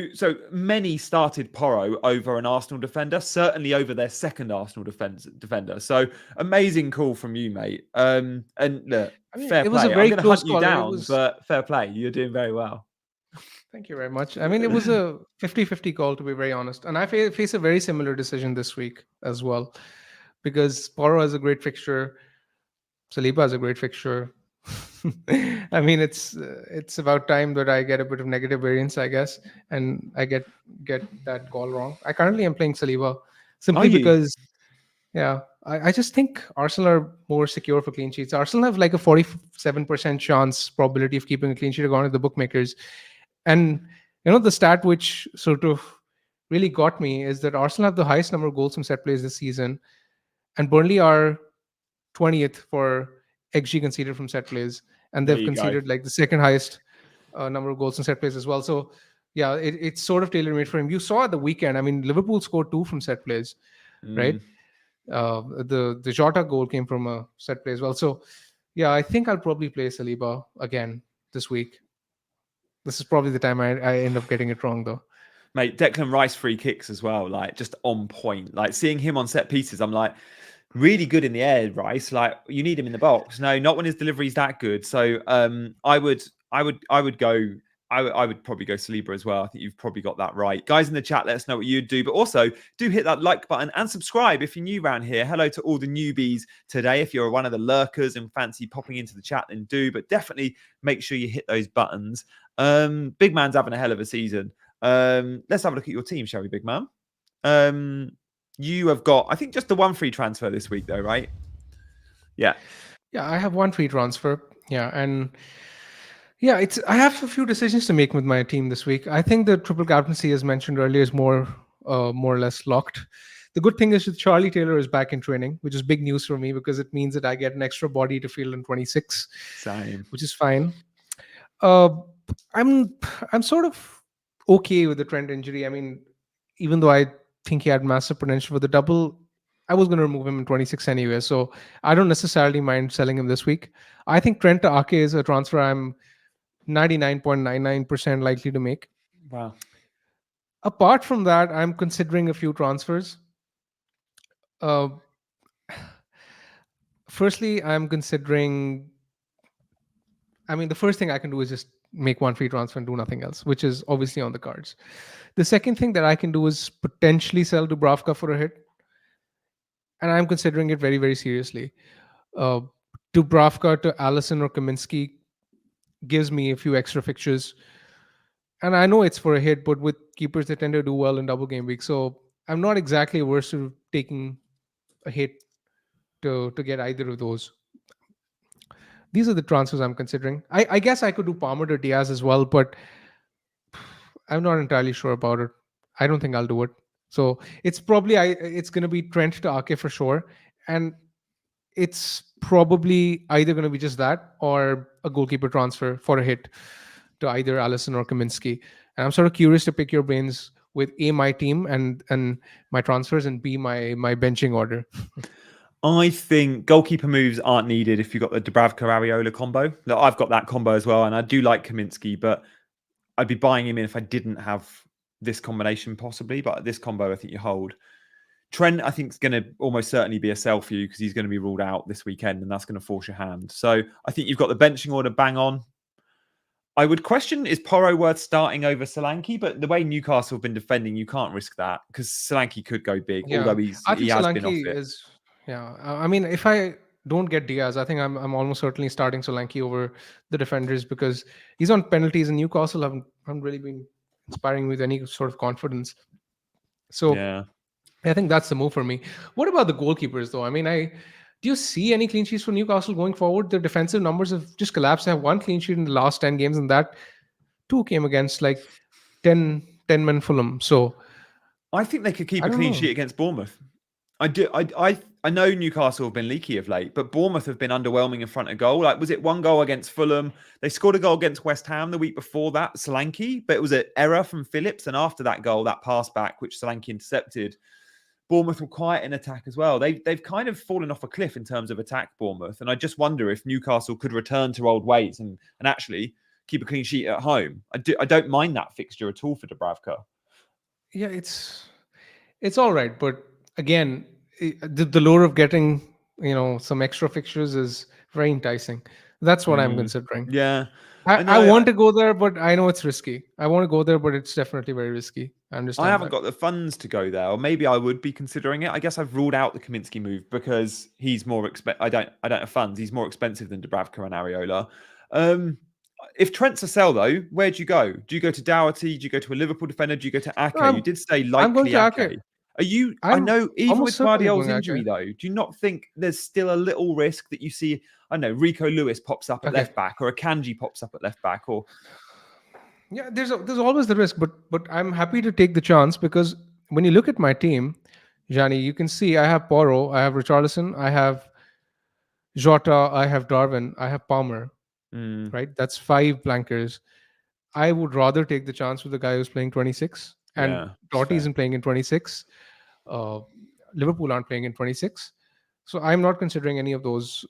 many started Porro over an Arsenal defender, certainly over their second Arsenal defender. So amazing call from you, mate. And look, I mean, fair it was a play. I'm very going to close hunt you call. I mean, it down, was. but fair play. You're doing very well. Thank you very much. I mean, it was a 50-50 call, to be very honest. And I face a very similar decision this week as well, because Porro has a great fixture, Saliba has a great fixture. I mean, it's about time that I get a bit of negative variance, I guess, and I get that call wrong. I currently am playing Saliba Are simply you? because, yeah, I just think Arsenal are more secure for clean sheets. Arsenal have like a 47% chance probability of keeping a clean sheet according to the bookmakers. And the stat which sort of really got me is that Arsenal have the highest number of goals from set plays this season, and Burnley are 20th for XG conceded from set plays, and There they've you go. conceded like the second highest number of goals from set plays as well. So yeah, it's sort of tailor made for him. You saw at the weekend. I mean, Liverpool scored 2 from set plays, right? Mm. The Jota goal came from a set play as well. So yeah, I think I'll probably play Saliba again this week. This is probably the time I end up getting it wrong, though. Mate, Declan Rice free kicks as well, like just on point. Like seeing him on set pieces, I'm like, really good in the air, Rice. Like you need him in the box. No, not when his delivery's that good. So I would go. I would probably go Saliba as well. I think you've probably got that right. Guys in the chat, let us know what you'd do. But also, do hit that like button and subscribe if you're new around here. Hello to all the newbies today. If you're one of the lurkers and fancy popping into the chat, then do. But definitely make sure you hit those buttons. Bigman's having a hell of a season. Let's have a look at your team, shall we, Big Man? You have got, I think, just the one free transfer this week, though, right? Yeah. Yeah, I have one free transfer. Yeah, and yeah, I have a few decisions to make with my team this week. I think the triple captaincy, as mentioned earlier, is more or less locked. The good thing is that Charlie Taylor is back in training, which is big news for me because it means that I get an extra body to field in 26, Same. which is fine. Uh, I'm sort of okay with the Trent injury. I mean, even though I think he had massive potential for the double, I was going to remove him in 26 anyway. So I don't necessarily mind selling him this week. I think Trent to Ake is a transfer I'm 99.99% likely to make. Wow. Apart from that, I'm considering a few transfers. Firstly, I'm considering. I mean, the first thing I can do is just make one free transfer and do nothing else, which is obviously on the cards. The second thing that I can do is potentially sell Dubravka for a hit. And I'm considering it very, very seriously. Dubravka to Allison or Kaminsky gives me a few extra fixtures. And I know it's for a hit, but with keepers, they tend to do well in double game week. So I'm not exactly averse to taking a hit to get either of those. These are the transfers I'm considering. I guess I could do Palmer to Diaz as well, but I'm not entirely sure about it. I don't think I'll do it. So it's probably it's going to be Trent to Ake for sure, and it's probably either going to be just that or a goalkeeper transfer for a hit to either Allison or Kaminsky. And I'm sort of curious to pick your brains with A, my team and my transfers, and B, my benching order. I think goalkeeper moves aren't needed if you've got the Dubravka Areola combo. Look, I've got that combo as well, and I do like Kaminsky, but I'd be buying him in if I didn't have this combination possibly. But this combo, I think you hold. Trent, I think, is going to almost certainly be a sell for you because he's going to be ruled out this weekend, and that's going to force your hand. So I think you've got the benching order bang on. I would question, is Porro worth starting over Solanke? But the way Newcastle have been defending, you can't risk that because Solanke could go big, although he I think has been off Solanke it. is. Yeah, I mean, if I don't get Diaz, I think I'm almost certainly starting Solanke over the defenders because he's on penalties, and Newcastle haven't really been inspiring with any sort of confidence. So Yeah. I think that's the move for me. What about the goalkeepers, though? I mean, Do you see any clean sheets for Newcastle going forward? Their defensive numbers have just collapsed. They have one clean sheet in the last 10 games, and that two came against like 10 men Fulham. So I think they could keep I a don't clean know. sheet against Bournemouth. I do. I know Newcastle have been leaky of late, but Bournemouth have been underwhelming in front of goal. Like, was it one goal against Fulham? They scored a goal against West Ham the week before that, Solanke, but it was an error from Phillips. And after that goal, that pass back, which Solanke intercepted, Bournemouth were quiet in attack as well. They've kind of fallen off a cliff in terms of attack, Bournemouth. And I just wonder if Newcastle could return to old ways and actually keep a clean sheet at home. I don't mind that fixture at all for Dubravka. Yeah, it's all right, but again, the lure of getting some extra fixtures is very enticing. That's what I'm considering. Yeah, I I know. want to go there, but I know it's risky. I want to go there, but it's definitely very risky. I I understand haven't that. got the funds to go there, or maybe I would be considering it. I guess I've ruled out the Kaminsky move because he's more I don't have funds. He's more expensive than Dubravka and Areola. If Trent's a sell though, where do you go? Do you go to Doherty? Do you go to a Liverpool defender? Do you go to No, Ake? You did say I'm going likely to Ake. Ake. Are you? I I'm know even almost with certainly Guardiola's going injury Ake. though, do you not think there's still a little risk that you see? I don't know Rico Lewis pops up at Okay. left back, or a Kanji pops up at left back, or Yeah, there's always the risk, but I'm happy to take the chance because when you look at my team, Johnny, you can see I have Porro, I have Richarlison, I have Jota, I have Darwin, I have Palmer. Right, that's five blankers. I would rather take the chance with the guy who's playing 26, and yeah, it's Totti fair. isn't playing in 26. Uh, Liverpool aren't playing in 26. So I'm not considering any of those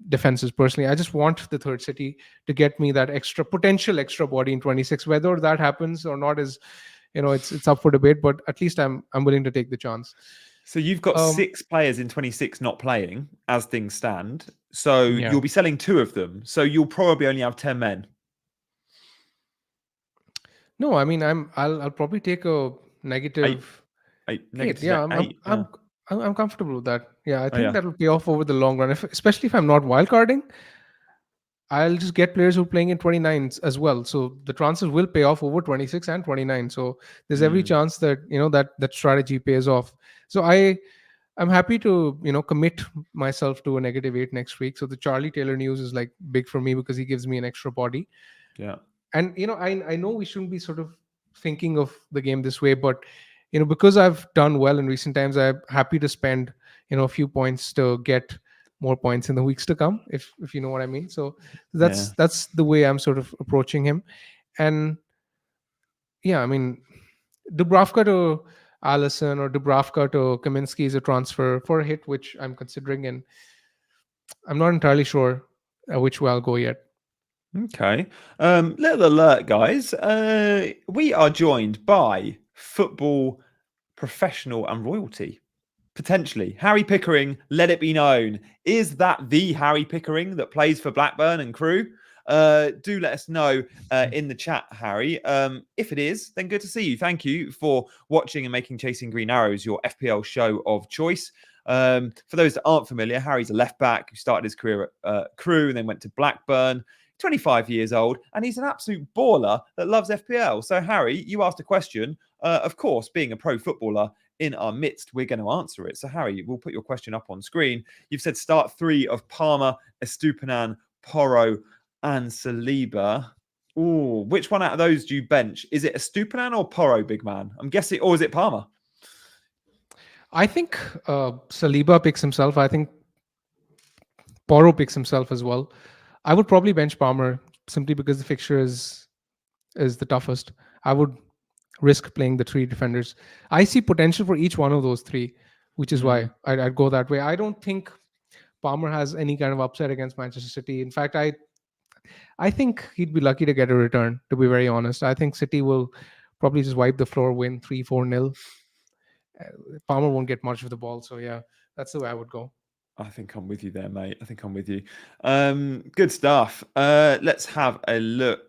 defenses personally. I just want the third city to get me that potential extra body in 26. Whether that happens or not is, it's up for debate. But at least I'm willing to take the chance. So you've got Um, 6 players in 26 not playing as things stand. So yeah. you'll be selling 2 of them. So you'll probably only have 10 men. No, I mean I'll probably take a Eight, negative eight, eight. negative Yeah, eight. Yeah. I'm comfortable with that. Yeah, I Oh think yeah. that'll pay off over the long run. Especially if I'm not wildcarding, I'll just get players who are playing in 29s as well. So the transfers will pay off over 26 and 29. So there's every chance that that strategy pays off. So I'm happy to commit myself to a -8 next week. So the Charlie Taylor news is like big for me because he gives me an extra body. Yeah. And I know we shouldn't be sort of thinking of the game this way, but because I've done well in recent times, I'm happy to spend a few points to get more points in the weeks to come, if you know what I mean. So Yeah. that's the way I'm sort of approaching him. And yeah, I mean, Dubravka to Allison or Dubravka to Kaminsky is a transfer for a hit, which I'm considering, and I'm not entirely sure which way I'll go yet. Okay. Little alert, guys. We are joined by football professional and royalty. Potentially. Harry Pickering, let it be known. Is that the Harry Pickering that plays for Blackburn and Crew? Do let us know in the chat, Harry. If it is, then good to see you. Thank you for watching and making Chasing Green Arrows your FPL show of choice. For those that aren't familiar, Harry's a left back who started his career at Crew and then went to Blackburn. 25 years old, and he's an absolute baller that loves FPL. So, Harry, you asked a question. Of course, being a pro footballer in our midst, we're going to answer it. So, Harry, we'll put your question up on screen. You've said start 3 of Palmer, Estupinan, Porro, and Saliba. Ooh, which one out of those do you bench? Is it Estupinan or Porro, big man? I'm guessing, or is it Palmer? I think Saliba picks himself. I think Porro picks himself as well. I would probably bench Palmer simply because the fixture is the toughest. I would risk playing the 3 defenders. I see potential for each one of those 3, which is why I'd go that way. I don't think Palmer has any kind of upset against Manchester City. In fact, I think he'd be lucky to get a return, to be very honest. I think City will probably just wipe the floor, win 3-4-0. Palmer won't get much of the ball. So yeah, that's the way I would go. I think I'm with you there, mate. I think I'm with you. Good stuff. Let's have a look.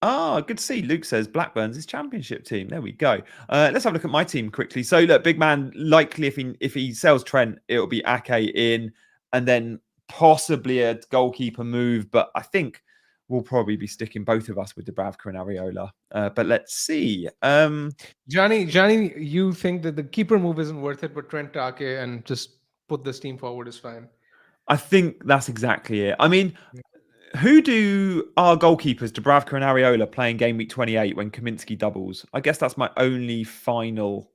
Good to see. Luke says Blackburn's his championship team. There we go. Let's have a look at my team quickly. So look, big man, likely if he sells Trent, it'll be Ake in, and then possibly a goalkeeper move. But I think we'll probably be sticking both of us with Dubravka and Areola. But let's see. Johnny, you think that the keeper move isn't worth it, but Trent Ake and just put this team forward is fine. I think that's exactly it. I mean, who do our goalkeepers, Dubravka and Areola, play in game week 28 when Kaminsky doubles? I guess that's my only final.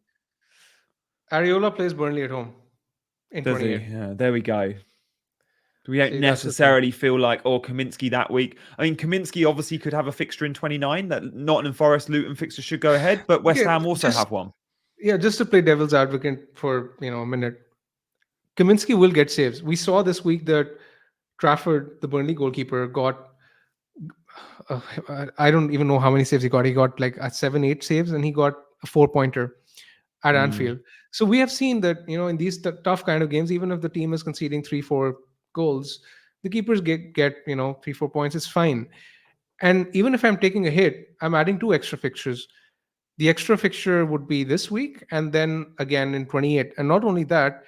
Areola plays Burnley at home in Does he? 28. Yeah, there we go. We don't See, that's the thing. necessarily feel like, Kaminsky that week. I mean, Kaminsky obviously could have a fixture in 29. That Nottingham Forest, Luton fixture should go ahead, but West Okay, Ham also have one. yeah, just to play devil's advocate for a minute. Kaminsky will get saves. We saw this week that Trafford, the Burnley goalkeeper, got uh, I don't even know how many saves he got. He got like 7, 8 saves, and he got a 4-pointer at Anfield. So we have seen that in these tough kind of games, even if the team is conceding 3, 4 goals, the keepers get 3, 4 points. It's fine. And even if I'm taking a hit, I'm adding 2 extra fixtures. The extra fixture would be this week, and then again in 28. And not only that,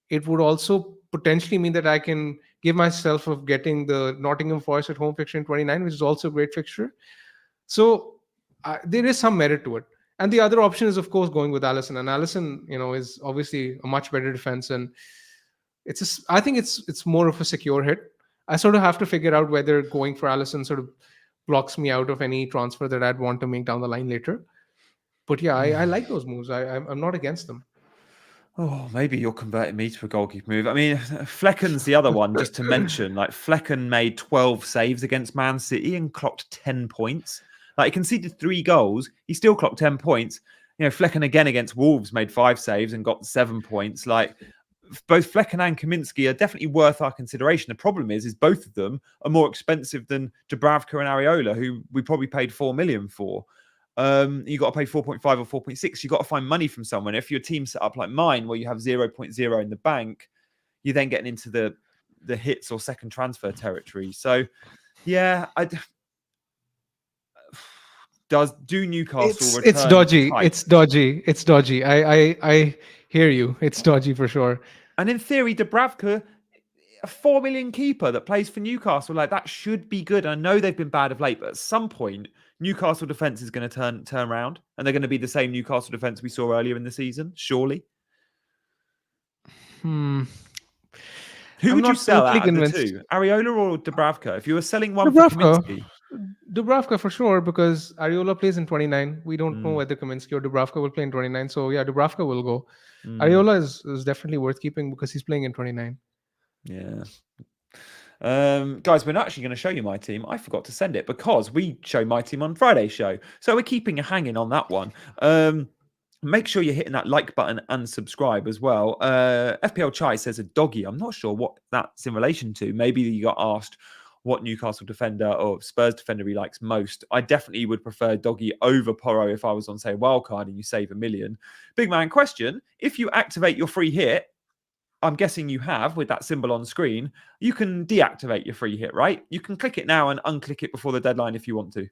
it would also potentially mean that I can give myself of getting the Nottingham Forest at home fixture in 29, which is also a great fixture. So there is some merit to it. And the other option is, of course, going with Allison. And Allison, is obviously a much better defense, and I think it's more of a secure hit. I sort of have to figure out whether going for Allison sort of blocks me out of any transfer that I'd want to make down the line later. But yeah, I like those moves. I'm not against them. Oh, maybe you're converting me to a goalkeeper move. I mean, Flecken's the other one, just to mention. Like, Flecken made 12 saves against Man City and clocked 10 points. Like, he conceded 3 goals. He still clocked 10 points. Flecken again against Wolves made 5 saves and got 7 points. Like, both Flecken and Kaminsky are definitely worth our consideration. The problem is both of them are more expensive than Dubravka and Areola, who we probably paid 4 million for. You got to pay 4.5 or 4.6. You got to find money from someone. If your team's set up like mine, where you have 0.0 in the bank, you're then getting into the hits or second transfer territory. So, yeah, do Newcastle return? It's dodgy. tight? It's dodgy. It's dodgy. I hear you. It's dodgy for sure. And in theory, Dubravka, a 4 million keeper that plays for Newcastle, like that should be good. I know they've been bad of late, but at some point, Newcastle defense is going to turn around, and they're going to be the same Newcastle defense we saw earlier in the season. Surely. Who would you sell out of the two, Areola or Dubravka? If you were selling one for Kaminsky, Dubravka for sure, because Areola plays in 29. We don't know whether Kaminsky or Dubravka will play in 29. So yeah, Dubravka will go. Areola is definitely worth keeping because he's playing in 29. Yeah. Guys, we're not actually going to show you my team. I forgot to send it because we show my team on Friday's show. So we're keeping a hanging on that one. Make sure you're hitting that like button and subscribe as well. FPL Chai says a doggy. I'm not sure what that's in relation to. Maybe you got asked what Newcastle defender or Spurs defender he likes most. I definitely would prefer doggy over Porro if I was on, say, wildcard and you save $1 million. Big man question. If you activate your free hit, I'm guessing you have with that symbol on screen, you can deactivate your free hit, right? You can click it now and unclick it before the deadline if you want to.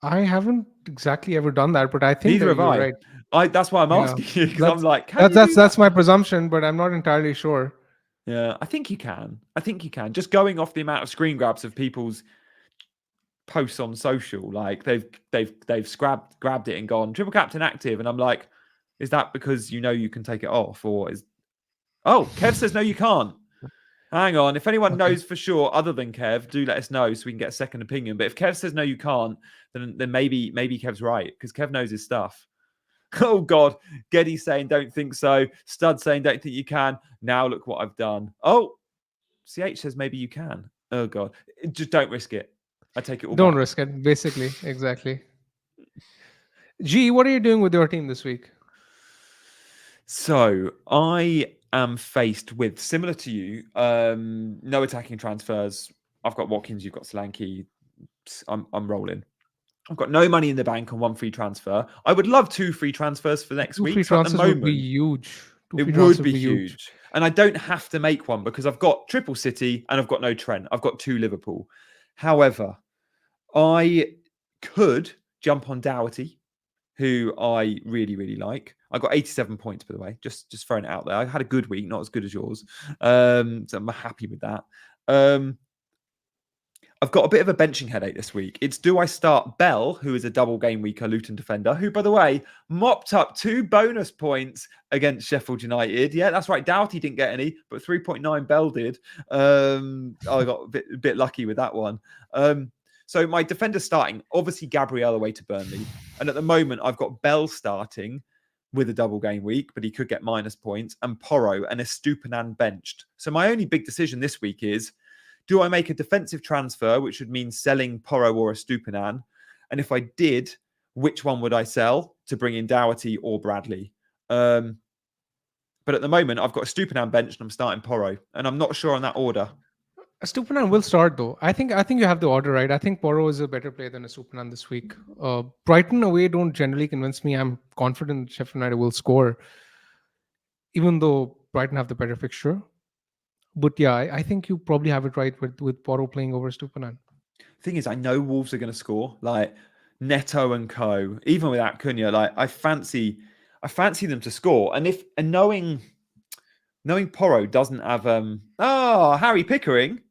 I haven't exactly ever done that, but I think neither have I. Right. That's why I'm asking you, because I'm like, that's my presumption, but I'm not entirely sure. Yeah, I think you can. Just going off the amount of screen grabs of people's posts on social, like they've grabbed it and gone triple captain active, and I'm like, is that because you can take it off, or is? Oh, Kev says no, you can't. Hang on. If anyone knows for sure, other than Kev, do let us know so we can get a second opinion. But if Kev says no, you can't, then maybe Kev's right, because Kev knows his stuff. Oh God, Geddy saying don't think so. Stud saying don't think you can. Now look what I've done. Oh, CH says maybe you can. Oh God, just don't risk it. I take it all. Don't risk it. Basically, exactly. G, what are you doing with your team this week? So I am faced with, similar to you, no attacking transfers. I've got Watkins, you've got Solanke. I'm rolling. I've got no money in the bank on 1 free transfer. I would love 2 free transfers for next week. 2 free transfers would be huge. It would be huge. And I don't have to make one because I've got triple City and I've got no Trent. I've got 2 Liverpool. However, I could jump on Doherty, who I really, really like. I got 87 points, by the way, just throwing it out there. I had a good week, not as good as yours. So I'm happy with that. I've got a bit of a benching headache this week. It's do I start Bell, who is a double game weaker Luton defender, who, by the way, mopped up 2 bonus points against Sheffield United. Yeah, that's right. Doughty didn't get any, but 3.9 Bell did. I got a bit lucky with that one. So my defender starting, obviously Gabriel away to Burnley. And at the moment, I've got Bell starting with a double game week, but he could get minus points, and Porro and Estupinan benched. So my only big decision this week is, do I make a defensive transfer, which would mean selling Porro or Estupinan? And if I did, which one would I sell to bring in Doherty or Bradley? But at the moment, I've got Estupinan benched and I'm starting Porro, and I'm not sure on that order. Estupinan will start though. I think you have the order right. I think Porro is a better player than Estupinan this week. Brighton away don't generally convince me. I'm confident Sheffield United will score, even though Brighton have the better fixture. But yeah, I think you probably have it right with Porro playing over Estupinan. Thing is, I know Wolves are going to score, like Neto and co. Even without Cunha, like I fancy them to score. And knowing Porro doesn't have Harry Pickering.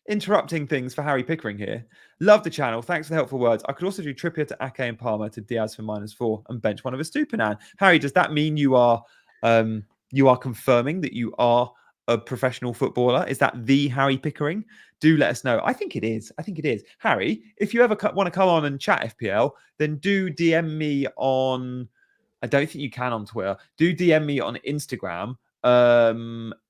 Interrupting things for Harry Pickering here. Love the channel. Thanks for the helpful words. I could also do Trippier to Ake and Palmer to Diaz for -4 and bench one of Estupinan. Harry, does that mean you are confirming that you are a professional footballer? Is that the Harry Pickering? Do let us know. I think it is. Harry, if you ever want to come on and chat FPL, then do DM me on. I don't think you can on Twitter. Do DM me on Instagram,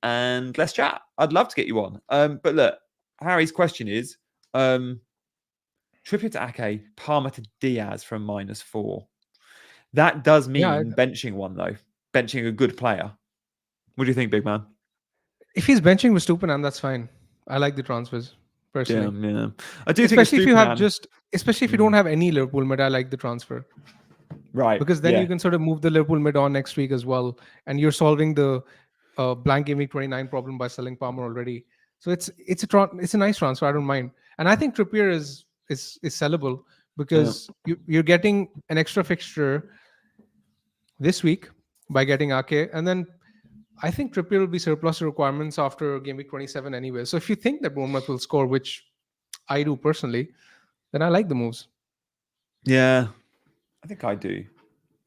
and let's chat. I'd love to get you on. But look. Harry's question is Trippier to Ake, Palmer to Diaz from -4. That does mean benching one, though. Benching a good player. What do you think, big man? If he's benching with Estupinan, that's fine. I like the transfers, personally. Yeah. I do especially think especially if you don't have any Liverpool mid, I like the transfer. Right. Because then you can sort of move the Liverpool mid on next week as well. And you're solving the blank game week 29 problem by selling Palmer already. So it's a nice transfer. I don't mind, and I think Trippier is sellable because you're getting an extra fixture this week by getting Ake, and then I think Trippier will be surplus requirements after game week 27 anyway. So if you think that Bournemouth will score, which I do personally, then I like the moves. Yeah, I think I do.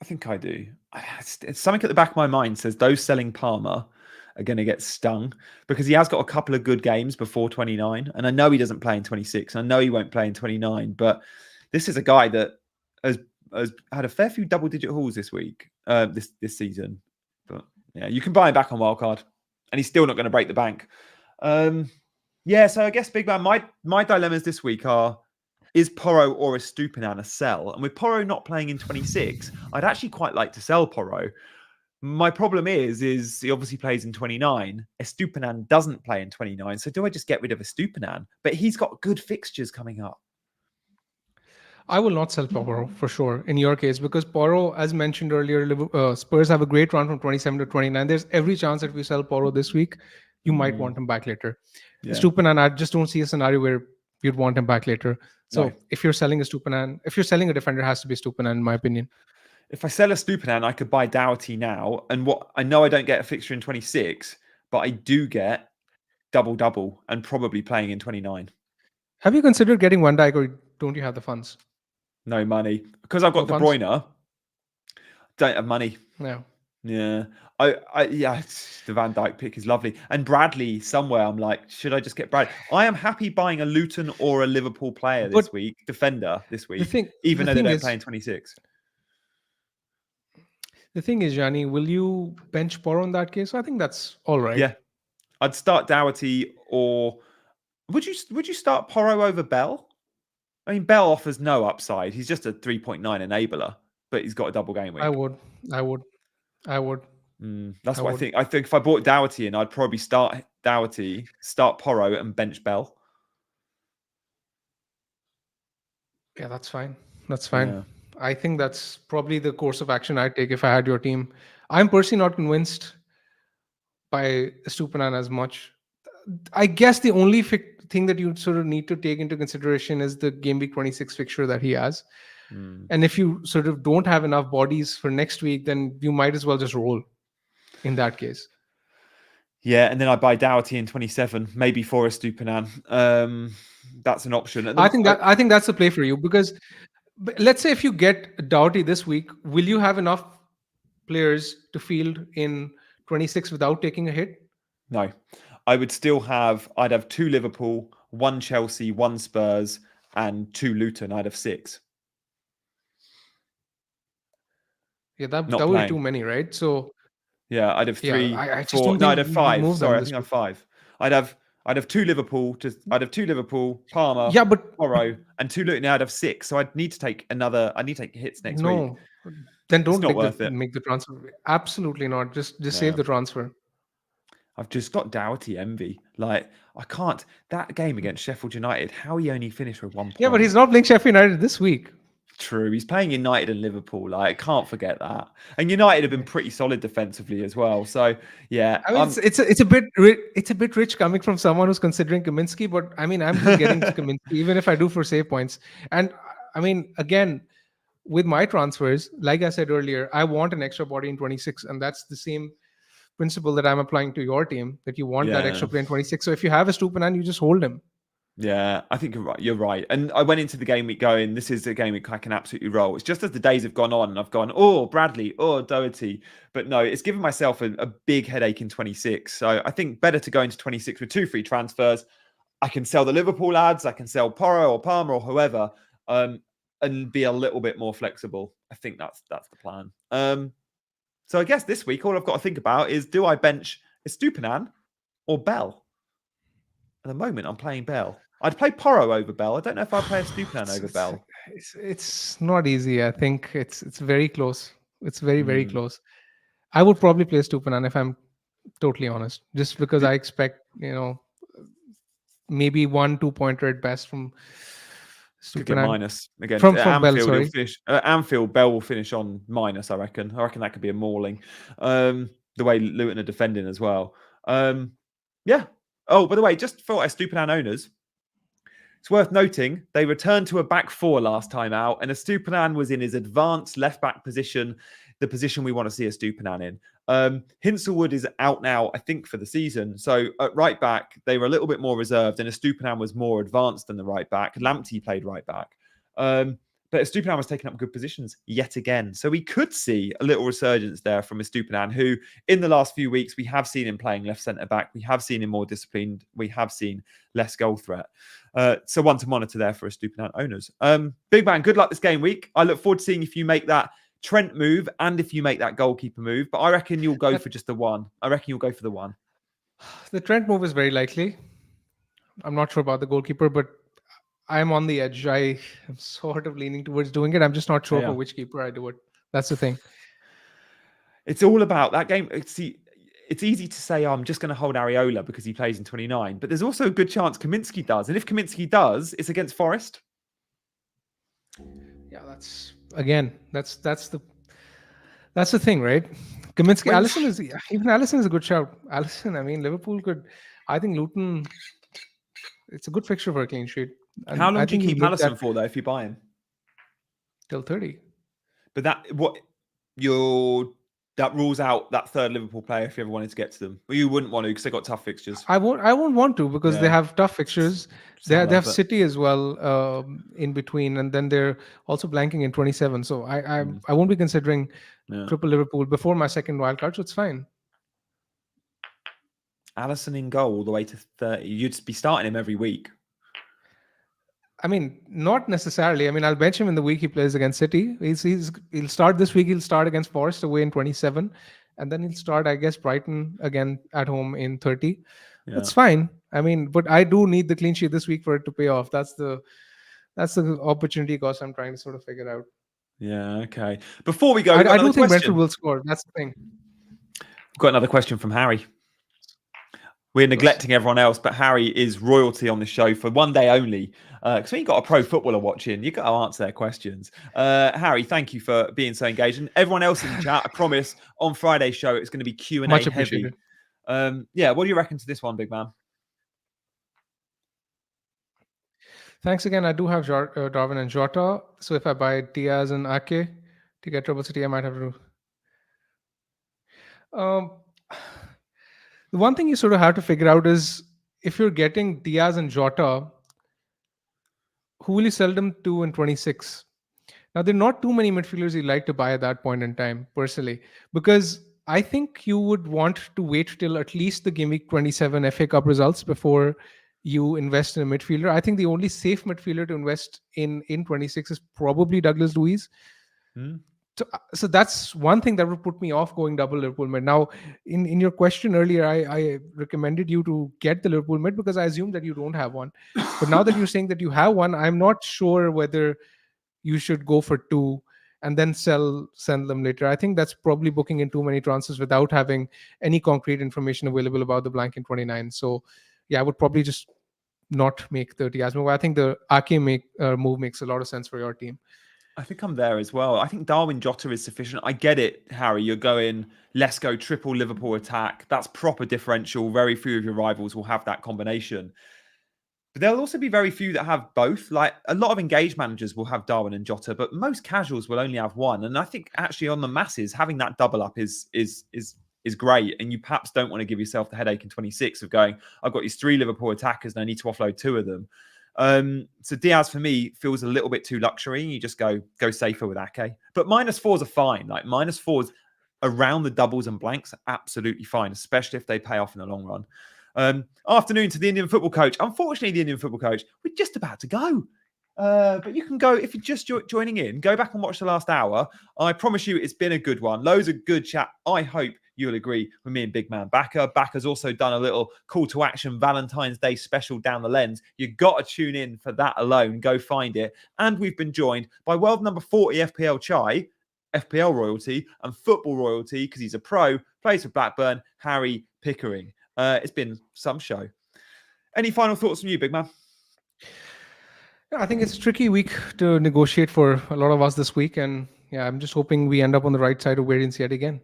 It's something at the back of my mind says those selling Palmer are going to get stung because he has got a couple of good games before 29, and I know he doesn't play in 26, and I know he won't play in 29, but this is a guy that has had a fair few double-digit hauls this week, this season. But yeah, you can buy him back on Wildcard, and he's still not going to break the bank. So I guess, big man, my dilemmas this week are: is Porro or Estupinan a sell? And with Porro not playing in 26, I'd actually quite like to sell Porro. My problem is he obviously plays in 29. Estupinan doesn't play in 29. So do I just get rid of Estupinan? But he's got good fixtures coming up. I will not sell Porro for sure in your case because Porro, as mentioned earlier, Spurs have a great run from 27 to 29. There's every chance that if you sell Porro this week, you might want him back later. Yeah. Estupinan, I just don't see a scenario where you'd want him back later. So if you're selling Estupinan, if you're selling a defender, it has to be Estupinan, in my opinion. If I sell Estupinan, I could buy Doherty now. And I know I don't get a fixture in 26, but I do get double and probably playing in 29. Have you considered getting Van Dijk, or don't you have the funds? No money. Because I've got De Bruyne, don't have money. No. Yeah. The Van Dijk pick is lovely. And Bradley, somewhere, I'm like, should I just get Bradley? I am happy buying a Luton or a Liverpool player this week, defender this week, even though they don't play in 26. The thing is, Gianni, will you bench Porro in that case? I think that's all right. Yeah. I'd start Doherty, or would you start Porro over Bell? I mean, Bell offers no upside. He's just a 3.9 enabler, but he's got a double game week. I would. That's what I think. I think if I bought Doherty in, I'd probably start Doherty, start Porro, and bench Bell. Yeah, that's fine. Yeah. I think that's probably the course of action I'd take if I had your team. I'm personally not convinced by Estupinan as much. I guess the only thing that you sort of need to take into consideration is the game week 26 fixture that he has. And if you sort of don't have enough bodies for next week, then you might as well just roll in that case. Yeah, and then I buy Dougherty in 27, maybe for a Stupinan. That's an option. I think that's the play for you because let's say if you get Doughty this week, will you have enough players to field in 26 without taking a hit? No, I would still have. I'd have 2 Liverpool, 1 Chelsea, 1 Spurs, and 2 Luton. I'd have 6. Yeah, that Not would be too playing. many, right? So Yeah, I'd have yeah, 3, I just 4. don't No, I'd think have you 5. move Sorry, them I this think I'm week. 5. I'd have 2 Liverpool. I'd have 2 Liverpool, Palmer, Yeah, but Porro, and 2 Luton. I'd have 6. So I'd need to take another. I need to take hits next week. no, then It's don't not worth it. make the transfer. Absolutely not. Just Yeah. save the transfer. I've just got Doughty envy. Like I can't. That game against Sheffield United, how he only finished with 1 point. Yeah, but he's not playing Sheffield United this week. True. He's playing United and Liverpool. Like, I can't forget that. And United have been pretty solid defensively as well. So yeah, I mean, it's a bit it's a bit rich coming from someone who's considering Kaminsky, but I mean, I'm just getting to Kaminsky even if I do for save points. And I mean, again, with my transfers, like I said earlier, I want an extra body in 26, and that's the same principle that I'm applying to your team. That you want that extra player in 26. So if you have a Stupinan, you just hold him. Yeah, I think you're right. You're right. And I went into the game week going, this is a game week I can absolutely roll. It's just as the days have gone on and I've gone, oh, Bradley, oh, Doherty. But no, it's given myself a big headache in 26. So I think better to go into 26 with 2 free transfers. I can sell the Liverpool lads. I can sell Porro or Palmer or whoever and be a little bit more flexible. I think that's the plan. So I guess this week, all I've got to think about is, do I bench Estupinan or Bell? At the moment, I'm playing Bell. I'd play Porro over Bell. I don't know if I'd play a Stupinan over Bell. It's not easy. I think it's very close. It's very close. I would probably play Stupinan if I'm totally honest, just because I expect maybe 1-2 pointer at best from Stupinan. Minus again from Anfield. Bell, sorry. He'll finish, Anfield. Bell will finish on minus. I reckon that could be a mauling. The way Luton are defending as well. Yeah. Oh, by the way, just for Estupinan owners, it's worth noting they returned to a back 4 last time out, and Estupinan was in his advanced left back position, the position we want to see Estupinan in. Hinselwood is out now, I think, for the season. So at right back, they were a little bit more reserved, and Estupinan was more advanced than the right back. Lamptey played right back. But Estupinan was taking up good positions yet again. So we could see a little resurgence there from Estupinan, who in the last few weeks, we have seen him playing left centre-back. We have seen him more disciplined. We have seen less goal threat. So one to monitor there for Estupinan owners. Big Man, good luck this game week. I look forward to seeing if you make that Trent move and if you make that goalkeeper move. But I reckon you'll go for just the one. I reckon you'll go for the one. The Trent move is very likely. I'm not sure about the goalkeeper, but I'm on the edge. I am sort of leaning towards doing it. I'm just not sure for which keeper I do it. That's the thing. It's all about that game. See, it's easy to say, I'm just going to hold Areola because he plays in 29, but there's also a good chance Kaminsky does. And if Kaminsky does, it's against Forest. Yeah, that's the thing, right? Kaminsky, Alisson is a good shout. Alisson, I mean, Liverpool could. I think Luton. It's a good fixture for a clean sheet. And how long do you keep Alisson for, though, if you buy him? Till 30. But that rules out that third Liverpool player if you ever wanted to get to them. But you wouldn't want to because they've got tough fixtures. I won't want to because they have tough fixtures. They have City as well in between, and then they're also blanking in 27. So I won't be considering triple Liverpool before my second wild card. So it's fine. Alisson in goal all the way to 30. You'd be starting him every week. I mean, not necessarily. I mean, I'll bench him in the week he plays against City. He'll start this week. He'll start against Forest away in 27. And then he'll start, I guess, Brighton again at home in 30. Yeah. It's fine. I mean, but I do need the clean sheet this week for it to pay off. That's the opportunity cost I'm trying to sort of figure out. Yeah, okay. Before we go, I do think Brentford will score. That's the thing. Got another question from Harry. We're neglecting everyone else, but Harry is royalty on the show for one day only. Because when you've got a pro footballer watching, you've got to answer their questions. Harry, thank you for being so engaged. And everyone else in the chat, I promise, on Friday's show, it's going to be Q&A Much heavy. appreciated. What do you reckon to this one, big man? Thanks again. I do have Darwin and Jota. So if I buy Diaz and Ake to get Trouble City, I might have to... The one thing you sort of have to figure out is if you're getting Diaz and Jota, who will you sell them to in 26? Now, there are not too many midfielders you like to buy at that point in time, personally, because I think you would want to wait till at least the game week 27 FA Cup results before you invest in a midfielder. I think the only safe midfielder to invest in 26 is probably Douglas Luiz. Hmm. So that's one thing that would put me off going double Liverpool mid. Now, in your question earlier, I recommended you to get the Liverpool mid because I assumed that you don't have one. But now that you're saying that you have one, I'm not sure whether you should go for two and then send them later. I think that's probably booking in too many transfers without having any concrete information available about the blank in 29. So yeah, I would probably just not make the Diaz move. I think the Ake move makes a lot of sense for your team. I think I'm there as well. I think Darwin Jota is sufficient. I get it, Harry. You're going, let's go triple Liverpool attack. That's proper differential. Very few of your rivals will have that combination. But there'll also be very few that have both. Like a lot of engaged managers will have Darwin and Jota, but most casuals will only have one. And I think actually on the masses, having that double up is great. And you perhaps don't want to give yourself the headache in 26 of going, I've got these 3 Liverpool attackers and I need to offload 2 of them. So Diaz for me feels a little bit too luxury. You just go safer with Ake. But -4s are fine. Like -4s around the doubles and blanks are absolutely fine, especially if they pay off in the long run. Afternoon to the Indian football coach. Unfortunately, the Indian football coach, we're just about to go. But you can go, if you're just joining in, go back and watch the last hour. I promise you it's been a good one. Loads of good chat. I hope you'll agree with me and Big Man Backer. Backer's also done a little call to action Valentine's Day special down the lens. You've got to tune in for that alone. Go find it. And we've been joined by world number 40 FPL Chai, FPL royalty and football royalty, because he's a pro, plays for Blackburn, Harry Pickering. It's been some show. Any final thoughts from you, Big Man? I think it's a tricky week to negotiate for a lot of us this week. And yeah, I'm just hoping we end up on the right side of variance yet again.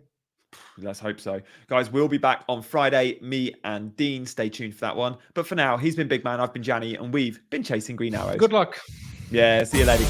Let's hope so. Guys, we'll be back on Friday, me and Dean. Stay tuned for that one. But for now, he's been Big Man, I've been Janny, and we've been chasing green arrows. Good luck. Yeah, see you later.